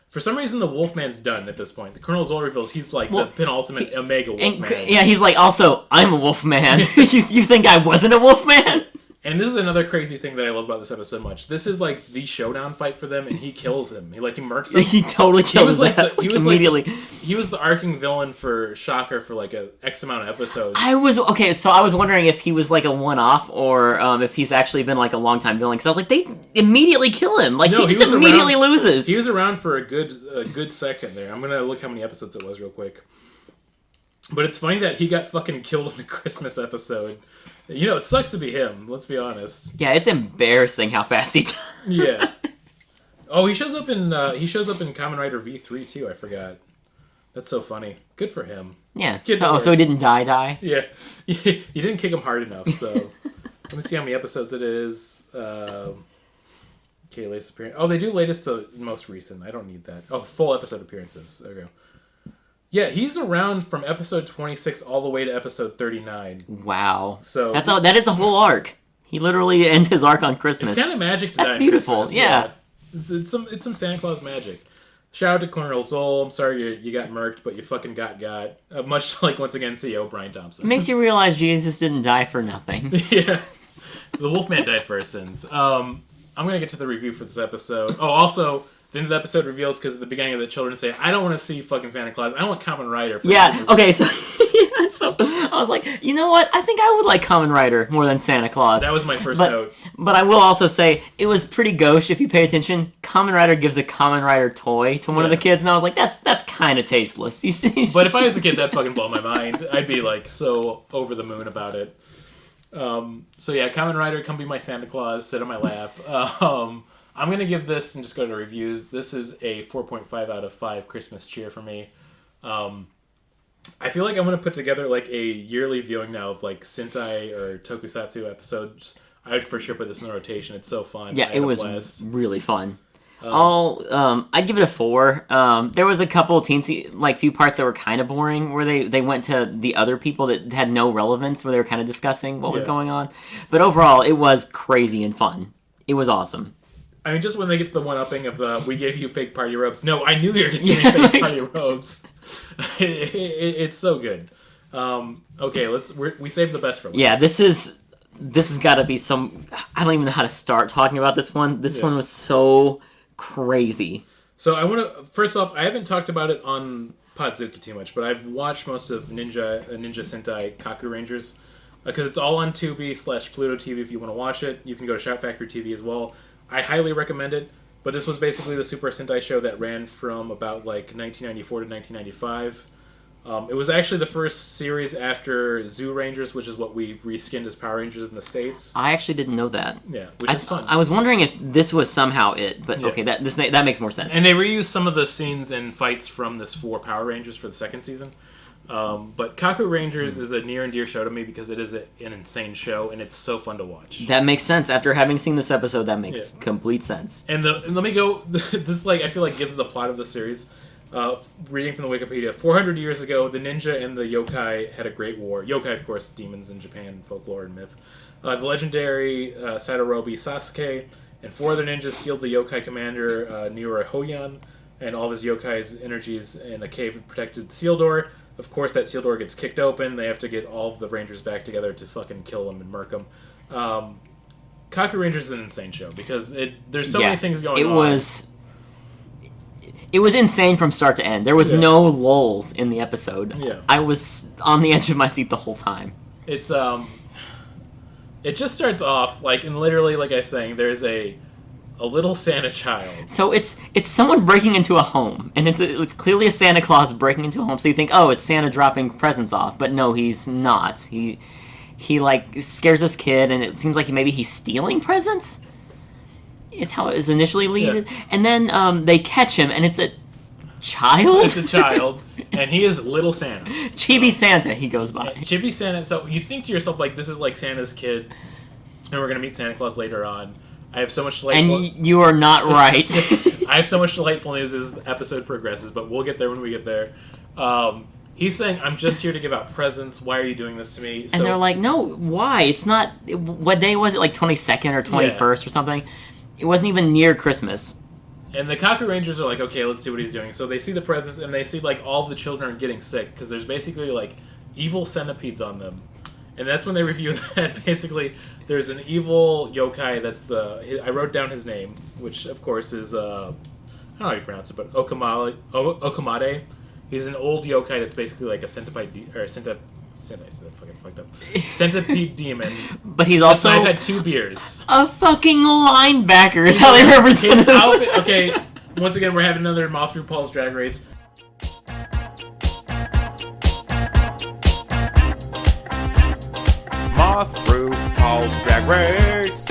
For some reason, the Wolfman's done at this point. The Colonel Zoll reveals he's like the penultimate Omega Wolfman. Yeah, he's like, also, I'm a Wolfman. you think I wasn't a Wolfman? And this is another crazy thing that I love about this episode so much. This is like the showdown fight for them, and he kills him. He murks him. He totally killed his ass immediately. He was the arcing villain for Shocker for like a X amount of episodes. I was wondering if he was like a one-off or if he's actually been like a long-time villain. Because I was like, they immediately kill him. Like he just immediately loses. He was around for a good second there. I'm gonna look how many episodes it was real quick. But it's funny that he got fucking killed in the Christmas episode. It sucks to be him. Let's be honest. Yeah, it's embarrassing how fast he died. Yeah. Oh, he shows up in Kamen Rider V3 too. I forgot. That's so funny. Good for him. Yeah. So he didn't die? Yeah. You didn't kick him hard enough. So let me see how many episodes it is. Okay, latest appearance. Oh, they do latest to most recent. I don't need that. Oh, full episode appearances. There we go. Yeah, he's around from episode 26 all the way to episode 39. Wow. So that is a whole arc. He literally ends his arc on Christmas. It's kind of magic to That's die beautiful. on Christmas. Yeah. It's some Santa Claus magic. Shout out to Colonel Zoll. I'm sorry you got murked, but you fucking got. Much like, once again, CEO Brian Thompson. It makes you realize Jesus didn't die for nothing. Yeah. The Wolfman died for our sins. I'm going to get to the review for this episode. Oh, also, the end of the episode reveals, because at the beginning of the children say, I don't want to see fucking Santa Claus. I want Kamen Rider. Yeah, okay, so I was like, you know what? I think I would like Kamen Rider more than Santa Claus. That was my first note. But I will also say, it was pretty gauche if you pay attention. Kamen Rider gives a Kamen Rider toy to one of the kids, and I was like, that's kind of tasteless. But if I was a kid, that'd fucking blow my mind. I'd be like so over the moon about it. So yeah, Kamen Rider, come be my Santa Claus, sit on my lap. I'm going to give this, and just go to reviews, this is a 4.5 out of 5 Christmas cheer for me. I feel like I'm going to put together like a yearly viewing now of like Sentai or Tokusatsu episodes. I would for sure put this in the rotation. It's so fun. Yeah, it was really fun. I'd give it a 4. There was a couple of teensy, few parts that were kind of boring, where they went to the other people that had no relevance, where they were kind of discussing what was going on. But overall, it was crazy and fun. It was awesome. I mean, just when they get to the one-upping of we gave you fake party robes. No, I knew you were going to give me fake party robes. It's so good. Okay, we saved the best for last. Yeah, this has got to be some... I don't even know how to start talking about this one. This one was so crazy. So I want to... First off, I haven't talked about it on Podzooky too much, but I've watched most of Ninja Sentai Kakurangers, because it's all on Tubi/Pluto TV if you want to watch it. You can go to Shout Factory TV as well. I highly recommend it, but this was basically the Super Sentai show that ran from about 1994 to 1995. It was actually the first series after Zoo Rangers, which is what we reskinned as Power Rangers in the States. I actually didn't know that. Yeah, which is fun. I was wondering if this was somehow it, but okay, that makes more sense. And they reused some of the scenes and fights from this for Power Rangers for the second season. But Kakurangers is a near and dear show to me because it is an insane show and it's so fun to watch. That makes sense. After having seen this episode, that makes complete sense. And let me go. This I feel like gives the plot of the series. Reading from the Wikipedia, 400 years ago, the ninja and the yokai had a great war. Yokai, of course, demons in Japan, folklore and myth. The legendary Sadarobi Sasuke and 4 other ninjas sealed the yokai commander Niura Hoyan and all of his yokai's energies in a cave that protected the seal door. Of course, that seal door gets kicked open. They have to get all of the Rangers back together to fucking kill them and murk them. Kakurangers is an insane show because there's so many things going on. It was insane from start to end. There was no lulls in the episode. Yeah. I was on the edge of my seat the whole time. It's it just starts off and literally like I was saying, there's a little Santa child. So it's someone breaking into a home, and it's clearly a Santa Claus breaking into a home. So you think, oh, it's Santa dropping presents off, but no, he's not. He scares this kid, and it seems like maybe he's stealing presents. Is how it was initially leaded, and then they catch him, and it's a child. It's a child, and he is Little Santa. Chibi Santa, he goes by. Chibi Santa. So you think to yourself this is like Santa's kid, and we're gonna meet Santa Claus later on. I have so much delightful... And you are not right. I have so much delightful news as the episode progresses, but we'll get there when we get there. He's saying, I'm just here to give out presents. Why are you doing this to me? And they're like, no, why? It's not... What day was it? 22nd or 21st or something? It wasn't even near Christmas. And the Kakurangers are like, okay, let's see what he's doing. So they see the presents, and they see, all of the children are getting sick, because there's basically, evil centipedes on them. And that's when they review that, basically, there's an evil yokai that's I wrote down his name, which, of course, is, I don't know how you pronounce it, but Okamade. He's an old yokai that's basically like a centipede, centipede demon. But he's also... I've had 2 beers. A fucking linebacker is how they represent him. Okay, once again, we're having another Moth through Paul's Drag Race. Moth through Paul's Drag Race.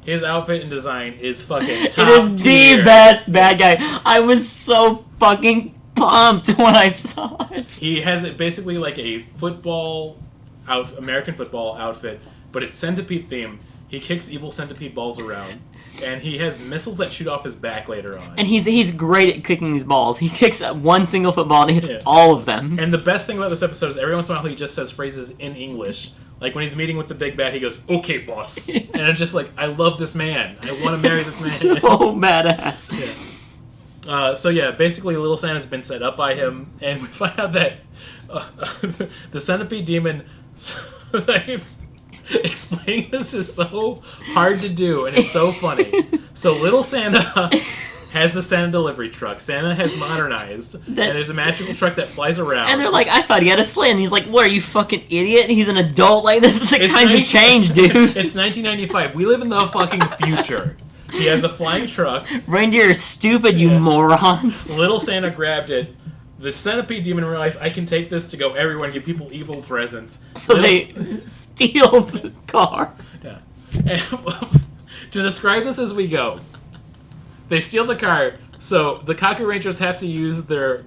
His outfit and design is fucking top It is tier. the best bad guy. I was so fucking pumped when I saw it. He has it basically like a American football outfit, but it's centipede themed. He kicks evil centipede balls around, and he has missiles that shoot off his back later on. And he's great at kicking these balls. He kicks one single football and hits all of them. And the best thing about this episode is every once in a while he just says phrases in English. Like when he's meeting with the big bad, he goes, "Okay, boss." And I'm just like, I love this man. I want to marry this man. So badass. Yeah. Basically Little Santa's been set up by him, and we find out that the centipede demon... explaining this is so hard to do, and it's so funny. So Little Santa has the Santa delivery truck. Santa has modernized, and there's a magical truck that flies around. And they're like, I thought he had a sleigh. And he's like, what, are you fucking idiot? He's an adult. Like, the times have changed, dude. It's 1995. We live in the fucking future. He has a flying truck. Reindeer are stupid, you morons. Little Santa grabbed it. The centipede demon realized, I can take this to go everywhere and give people evil presents. So they steal the car. Yeah. And, to describe this as we go, they steal the car, so the Kakurangers have to use their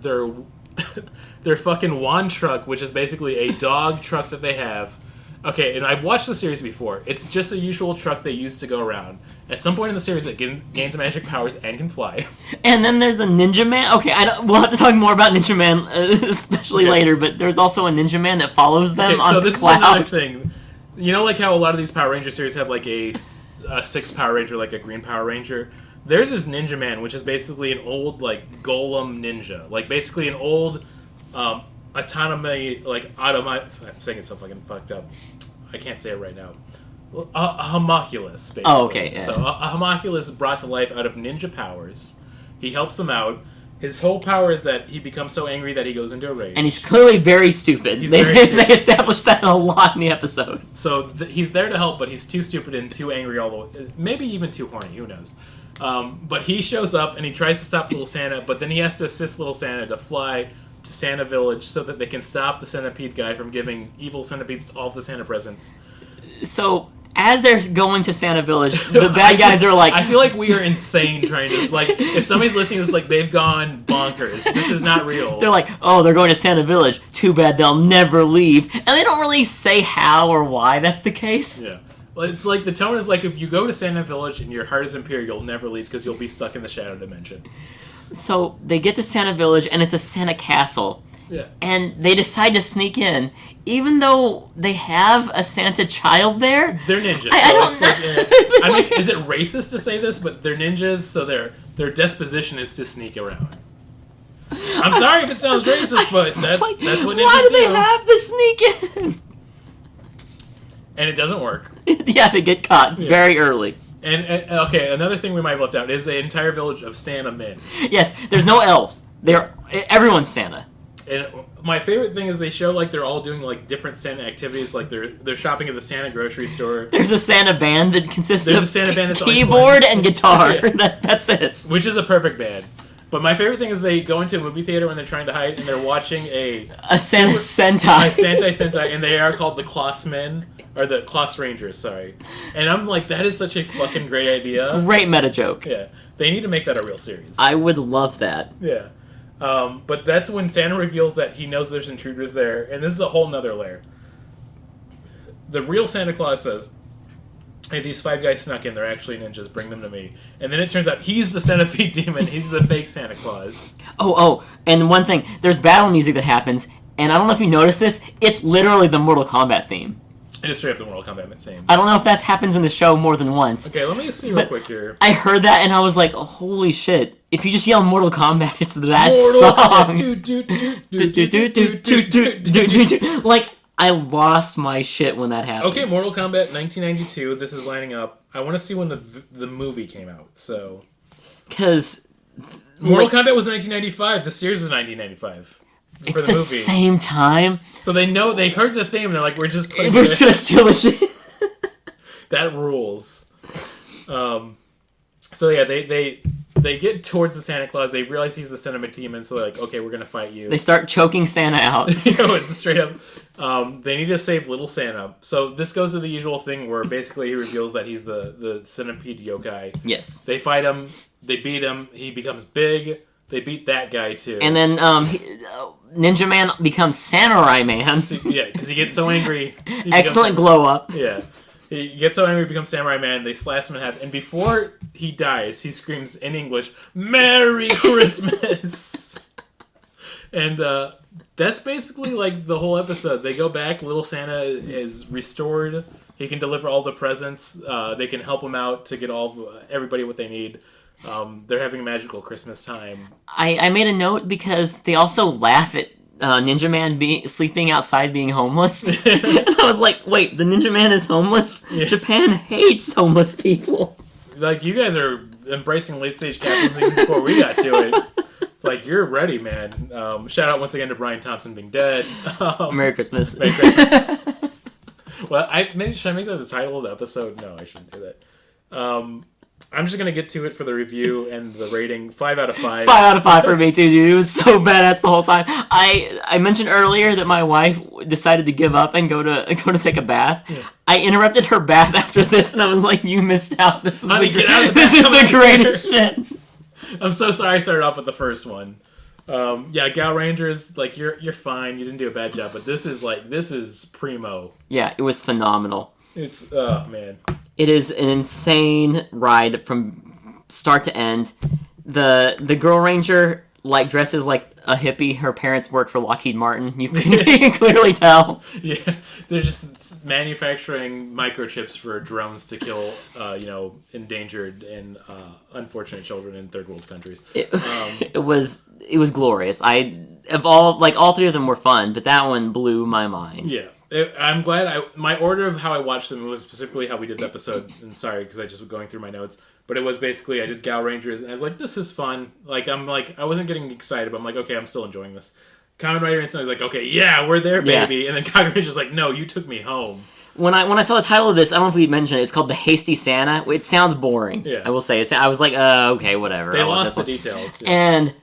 fucking wand truck, which is basically a dog truck that they have, Okay, and I've watched the series before. It's just a usual truck they use to go around. At some point in the series, it gains magic powers and can fly. And then there's a Ninja Man. Okay, we'll have to talk more about Ninja Man, especially later, but there's also a Ninja Man that follows them on so the this cloud. is another thing. You know, like how a lot of these Power Ranger series have like a 6 Power Ranger, like a green Power Ranger? There's this Ninja Man, which is basically an old, like, golem ninja. Like, basically an old autonomy, like, I'm saying it so fucking fucked up. I can't say it right now. A homunculus, basically. Oh, okay. Yeah. So a homunculus brought to life out of ninja powers. He helps them out. His whole power is that he becomes so angry that he goes into a rage. And he's clearly very stupid. Very stupid. They established that a lot in the episode. So he's there to help, but he's too stupid and too angry all the way. Maybe even too horny, who knows. But he shows up and he tries to stop Little Santa, but then he has to assist Little Santa to fly to Santa Village so that they can stop the Centipede guy from giving evil centipedes all of the Santa presents. So, as they're going to Santa Village, the bad guys are like... I feel like we are insane trying to... Like, if somebody's listening to this, like, they've gone bonkers. This is not real. They're like, oh, they're going to Santa Village. Too bad they'll never leave. And they don't really say how or why that's the case. Yeah. Well, it's like, the tone is like, if you go to Santa Village and your heart is impure, you'll never leave because you'll be stuck in the shadow dimension. So, they get to Santa Village, and it's a Santa castle. Yeah. And they decide to sneak in, even though they have a Santa child there. They're ninjas. I don't know. I mean, is it racist to say this? But they're ninjas, so their disposition is to sneak around. I'm sorry if it sounds racist, but that's what ninjas do. Why do they have to sneak in? And it doesn't work. Yeah, they get caught very early. And okay, another thing we might have left out is the entire village of Santa men. Yes, there's no elves. Everyone's Santa. And my favorite thing is they show like they're all doing like different Santa activities, like they're shopping at the Santa grocery store. There's a Santa band that consists of a Santa band that's keyboard and guitar. Yeah. That's it. Which is a perfect band. But my favorite thing is they go into a movie theater when they're trying to hide and they're watching a Santa Sentai. Sentai, and they are called the Claus Men, or the Claus Rangers, sorry. And I'm like, that is such a fucking great idea. Great meta joke. Yeah. They need to make that a real series. I would love that. Yeah. But that's when Santa reveals that he knows there's intruders there, and this is a whole nother layer. The real Santa Claus says, hey, these 5 guys snuck in, they're actually ninjas, bring them to me. And then it turns out he's the Centipede demon, he's the fake Santa Claus. Oh, and one thing, there's battle music that happens, and I don't know if you noticed this, it's literally the Mortal Kombat theme. It is straight up the Mortal Kombat theme. I don't know if that happens in the show more than once. Okay, let me see real quick here. I heard that and I was like, oh, holy shit. If you just yell Mortal Kombat, it's that song. Like, I lost my shit when that happened. Okay, Mortal Kombat 1992. This is lining up. I want to see when the movie came out, so... Because... Mortal Kombat was 1995. The series was 1995. It's the same time. So they heard the theme, and they're like, we're just gonna steal the shit. That rules. So yeah, they get towards the Santa Claus. They realize he's the Centipede demon, so they're like, okay, we're gonna fight you. They start choking Santa out. Straight up. They need to save Little Santa. So this goes to the usual thing where basically he reveals that he's the Centipede yokai. Yes. They fight him. They beat him. He becomes big. They beat that guy too. And then Ninja Man becomes Samurai Man. Yeah, because he gets so angry. Excellent glow up. Yeah. He gets so angry, he becomes Samurai Man. They slash him in half. And before he dies, he screams in English, "Merry Christmas!" And that's basically like the whole episode. They go back. Little Santa is restored. He can deliver all the presents. They can help him out to get everybody what they need. They're having a magical Christmas time. I made a note because they also laugh at Ninja Man sleeping outside being homeless. And I was like, wait, the Ninja Man is homeless? Yeah. Japan hates homeless people. Like, you guys are embracing late-stage capitalism even before we got to it. Like, you're ready, man. Shout out once again to Brian Thompson being dead. Merry Christmas. Merry Christmas. Well, should I make that the title of the episode? No, I shouldn't do that. I'm just going to get to it for the review and the rating. 5 out of 5. 5 out of 5 for me, too, dude. It was so badass the whole time. I mentioned earlier that my wife decided to give up and go to take a bath. Yeah. I interrupted her bath after this, and I was like, you missed out. This is the greatest shit. I'm so sorry I started off with the first one. Gaorangers, like you're fine. You didn't do a bad job, but this is primo. Yeah, it was phenomenal. It's man. It is an insane ride from start to end. The Girl Ranger like dresses like a hippie. Her parents work for Lockheed Martin. You can clearly tell. Yeah, they're just manufacturing microchips for drones to kill, endangered and unfortunate children in third world countries. It was glorious. All three of them were fun, but that one blew my mind. Yeah. I'm glad my order of how I watched them was specifically how we did the episode. And sorry, because I just was going through my notes. But it was basically, I did Gaorangers, and I was like, this is fun. I wasn't getting excited, but I'm like, okay, I'm still enjoying this. Kamen Rider and Sentai was like, okay, yeah, we're there, baby. Yeah. And then Kakurangers like, no, you took me home. When I saw the title of this, I don't know if we mentioned it, it's called The Hasty Santa. It sounds boring, yeah. I will say. I was like, okay, whatever. They lost the details. Yeah. And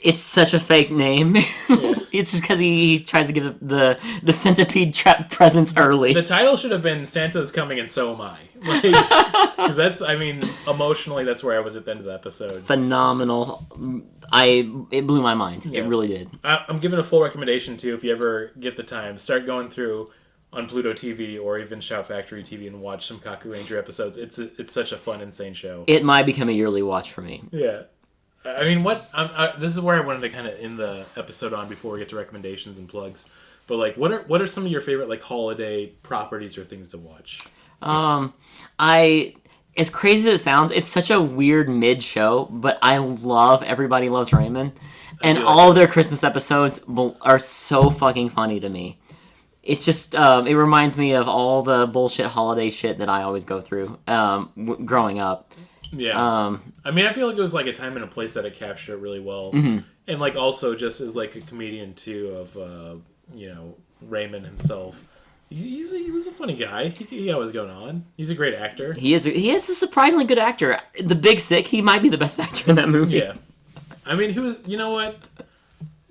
it's such a fake name. Yeah. It's just because he tries to give the Centipede trap presents early. The title should have been Santa's Coming and So Am I. Because emotionally, that's where I was at the end of the episode. Phenomenal. It blew my mind. Yeah. It really did. I'm giving a full recommendation, too, if you ever get the time. Start going through on Pluto TV or even Shout Factory TV and watch some Kakuranger episodes. It's such a fun, insane show. It might become a yearly watch for me. Yeah. I mean, this is where I wanted to kind of end the episode on before we get to recommendations and plugs. But like, what are some of your favorite like holiday properties or things to watch? As crazy as it sounds, it's such a weird mid show, but I love Everybody Loves Raymond, and all of their Christmas episodes are so fucking funny to me. It's just it reminds me of all the bullshit holiday shit that I always go through growing up. Yeah. I mean, I feel like it was like a time and a place that it captured it really well. Mm-hmm. And like also just as like a comedian too of, Raymond himself. He was a funny guy. He got what's going on. He's a great actor. He is a surprisingly good actor. The Big Sick, he might be the best actor in that movie. Yeah. I mean, you know what?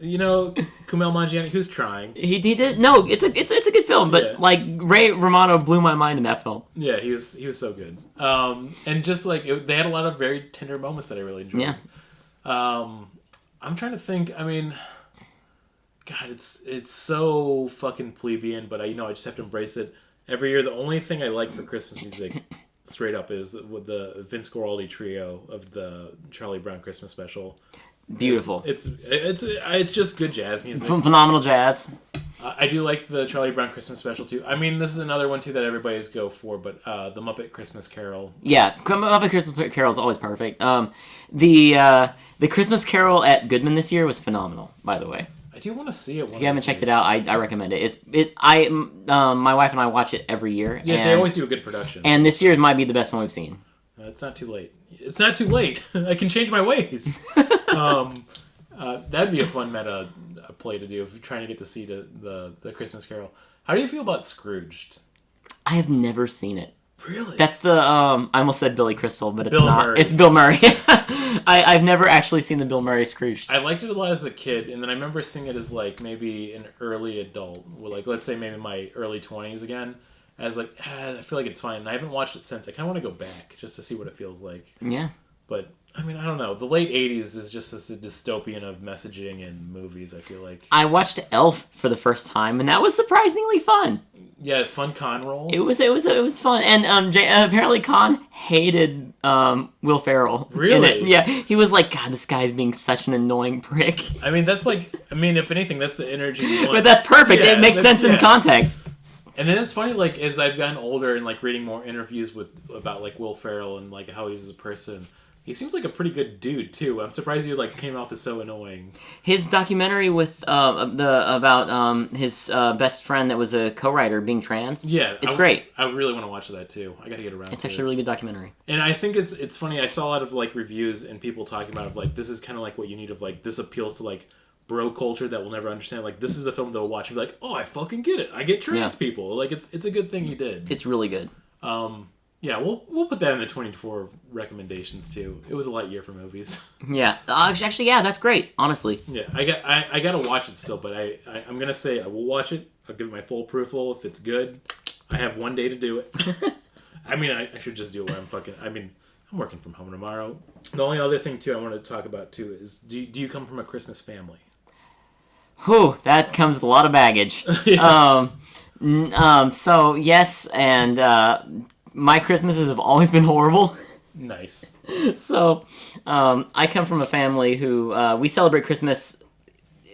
Kumail Nanjiani, he was trying. He did. No, it's a good film, but like Ray Romano blew my mind in that film. Yeah, he was so good. And just like they had a lot of very tender moments that I really enjoyed. Yeah. I'm trying to think. I mean, God, it's so fucking plebeian, but I just have to embrace it. Every year, the only thing I like for Christmas music, straight up, is with the Vince Guaraldi trio of the Charlie Brown Christmas special. Beautiful. It's just good jazz music. Phenomenal jazz. I do like the Charlie Brown Christmas special too. I mean, this is another one too that everybody's go for, but the Muppet Christmas Carol. Yeah, Muppet Christmas Carol is always perfect. The Christmas Carol at Goodman this year was phenomenal, by the way. I do want to see it. If you haven't checked it out, I recommend it. My wife and I watch it every year. Yeah, they always do a good production. And this year might be the best one we've seen. It's not too late. It's not too late. I can change my ways. That'd be a fun meta play to do if you're trying to get to see the Christmas Carol. How do you feel about Scrooged? I have never seen it. Really? That's the I almost said Billy Crystal, but it's Bill not. Murray. It's Bill Murray. I've never actually seen the Bill Murray Scrooged. I liked it a lot as a kid, and then I remember seeing it as like maybe an early adult, like let's say maybe my early 20s again. I was like, I feel like it's fine. And I haven't watched it since. I kind of want to go back just to see what it feels like. Yeah. But, I mean, I don't know. The late 80s is just a dystopian of messaging and movies, I feel like. I watched Elf for the first time, and that was surprisingly fun. Yeah, fun con roll. It was fun. And apparently Con hated Will Ferrell. Really? Yeah. He was like, God, this guy's being such an annoying prick. I mean, if anything, that's the energy you want. But that's perfect. Yeah, it makes sense in context. And then it's funny, like, as I've gotten older and, like, reading more interviews about, like, Will Ferrell and, like, how he's as a person, he seems like a pretty good dude, too. I'm surprised you, like, came off as so annoying. His documentary with, about his best friend that was a co-writer being trans. Yeah. It's great. I really want to watch that, too. I gotta get around to it. It's actually a really good documentary. And I think it's funny, I saw a lot of, like, reviews and people talking about it, like, this is kind of like what you need of, like, this appeals to, like, bro culture that will never understand. Like, this is the film they'll watch and be like, oh, I fucking get it. I get trans people. Like, it's a good thing you did. It's really good. Yeah, we'll put that in the 24 recommendations too. It was a light year for movies. Yeah, actually, yeah, that's great. Honestly. Yeah, I gotta watch it still, but I'm gonna say I will watch it. I'll give it my full approval. If it's good, I have one day to do it. I mean, I should just do it where I'm fucking. I mean, I'm working from home tomorrow. The only other thing, too, I wanted to talk about, too, is do you come from a Christmas family? Whew, that comes with a lot of baggage. Yeah. So, yes, and my Christmases have always been horrible. Nice. So, I come from a family who, we celebrate Christmas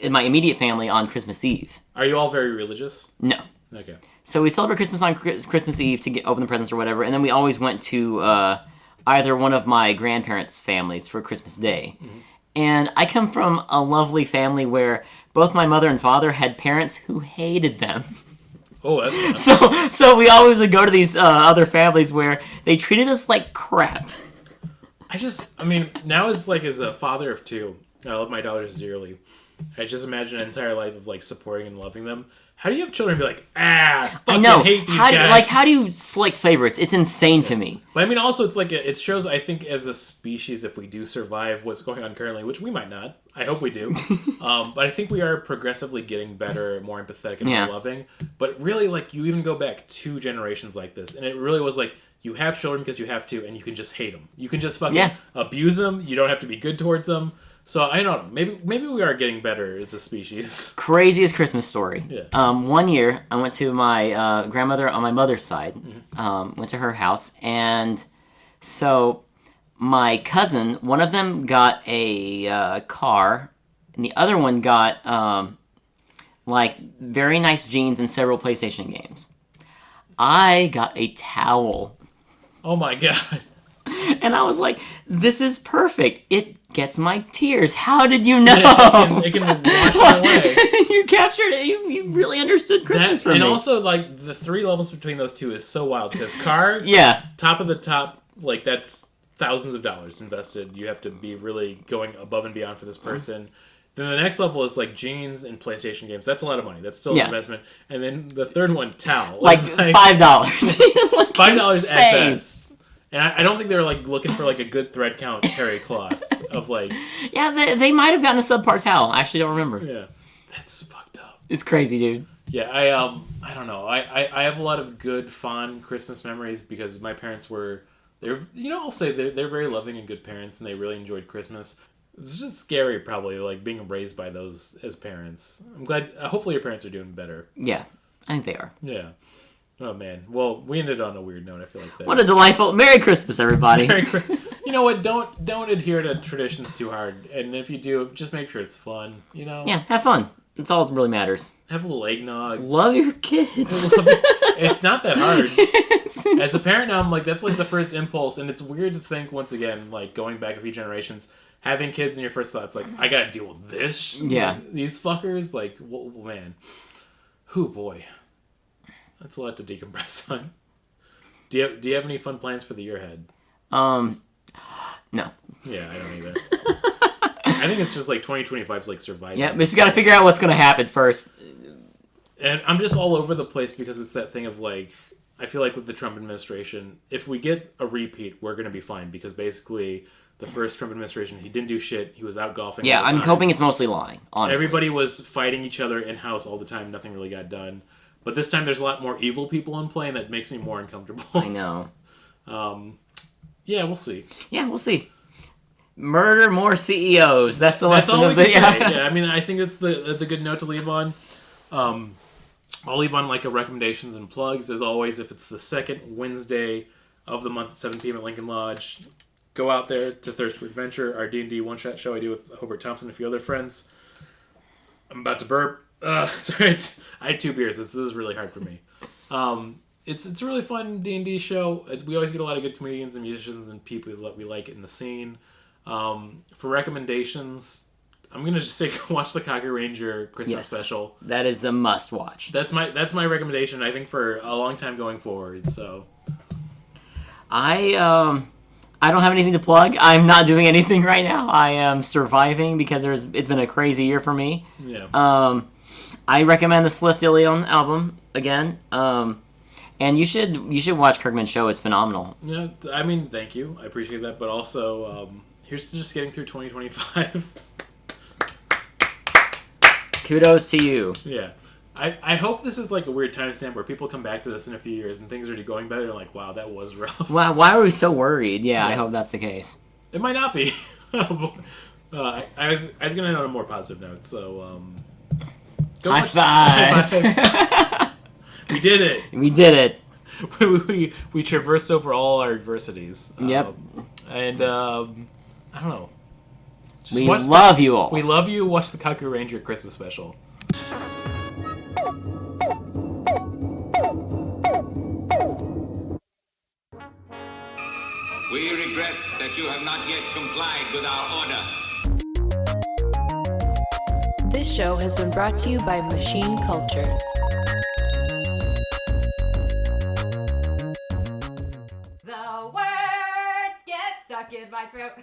in my immediate family on Christmas Eve. Are you all very religious? No. Okay. So we celebrate Christmas on Christmas Eve to open the presents or whatever, and then we always went to either one of my grandparents' families for Christmas Day. Mm-hmm. And I come from a lovely family where both my mother and father had parents who hated them. Oh, that's fun. So we always would go to these other families where they treated us like crap. Now as a father of two, I love my daughters dearly. I just imagine an entire life of supporting and loving them. How do you have children be like, I know. Hate these guys? How do you select favorites? It's insane to me. But also it's it shows, I think, as a species, if we do survive what's going on currently, which we might not. I hope we do. But I think we are progressively getting better, more empathetic, and more loving. But really, you even go back 2 generations like this, and it really was you have children because you have to, and you can just hate them. You can just fucking abuse them. You don't have to be good towards them. So I don't know. Maybe we are getting better as a species. Craziest Christmas story. Yeah. One year I went to my grandmother on my mother's side. Mm-hmm. Went to her house, and so my cousin, one of them got a car, and the other one got very nice jeans and several PlayStation games. I got a towel. Oh my god. And I was like, this is perfect. It gets my tears. How did you know? Yeah, it can wash them away. You captured it. You really understood Christmas for me. And also, the 3 levels between those 2 is so wild. Because car, top of the top, that's thousands of dollars invested. You have to be really going above and beyond for this person. Then the next level is jeans and PlayStation games. That's a lot of money. That's still an investment. And then the third one, towel. $5. $5 insane. at best. And I don't think they're looking for a good thread count terry cloth of Yeah, they might have gotten a subpar towel. I actually don't remember. Yeah, that's fucked up. It's crazy, dude. Yeah, I don't know. I have a lot of good, fond Christmas memories because my parents I'll say they're very loving and good parents, and they really enjoyed Christmas. It's just scary, probably being raised by those as parents. I'm glad. Hopefully, your parents are doing better. Yeah, I think they are. Yeah. Oh, man. Well, we ended on a weird note, I feel like that. What a delightful... Merry Christmas, everybody. You know what? Don't adhere to traditions too hard. And if you do, just make sure it's fun, Yeah, have fun. That's all that really matters. Have a little eggnog. Love your kids. It's not that hard. As a parent now, I'm that's the first impulse. And it's weird to think, once again, going back a few generations, having kids and your first thoughts, I gotta deal with this. Yeah. These fuckers, man. Whew, boy. That's a lot to decompress on. Do you have any fun plans for the year ahead? No. Yeah, I don't either. I think it's just 2025 is surviving. Yeah, but you got to figure out what's going to happen first. And I'm just all over the place because it's that thing of I feel with the Trump administration, if we get a repeat, we're going to be fine because basically the first Trump administration, he didn't do shit. He was out golfing. Yeah, I'm hoping it's mostly lying. Honestly, everybody was fighting each other in house all the time. Nothing really got done. But this time there's a lot more evil people in play, and that makes me more uncomfortable. I know. Yeah, we'll see. Yeah, we'll see. Murder more CEOs. That's the lesson of the... Yeah, I think that's the good note to leave on. I'll leave on a recommendations and plugs. As always, if it's the second Wednesday of the month at 7 p.m. at Lincoln Lodge, go out there to Thirst for Adventure, our D&D one-shot show I do with Hobart Thompson and a few other friends. I'm about to burp. Sorry, I had 2 beers. This is really hard for me. It's a really fun D&D show. We always get a lot of good comedians and musicians and people that we like in the scene. For recommendations, I'm gonna just say watch the Kakurangers Christmas special. That is a must watch. That's my recommendation. I think for a long time going forward. So I don't have anything to plug. I'm not doing anything right now. I am surviving because it's been a crazy year for me. Yeah. I recommend the Slift Ilion album again. And you should watch Kirkman's show. It's phenomenal. Yeah, thank you. I appreciate that. But also, here's to just getting through 2025. Kudos to you. Yeah. I hope this is like a weird timestamp where people come back to this in a few years and things are going better. They're like, wow, that was rough. Wow, why are we so worried? Yeah, I hope that's the case. It might not be. I was going to end on a more positive note, so... High five! We did it! We did it! we traversed over all our adversities. Yep. And, I don't know. We love you all. We love you. Watch the Kakurangers Christmas special. We regret that you have not yet complied with our order. This show has been brought to you by Machine Culture. The words get stuck in my throat.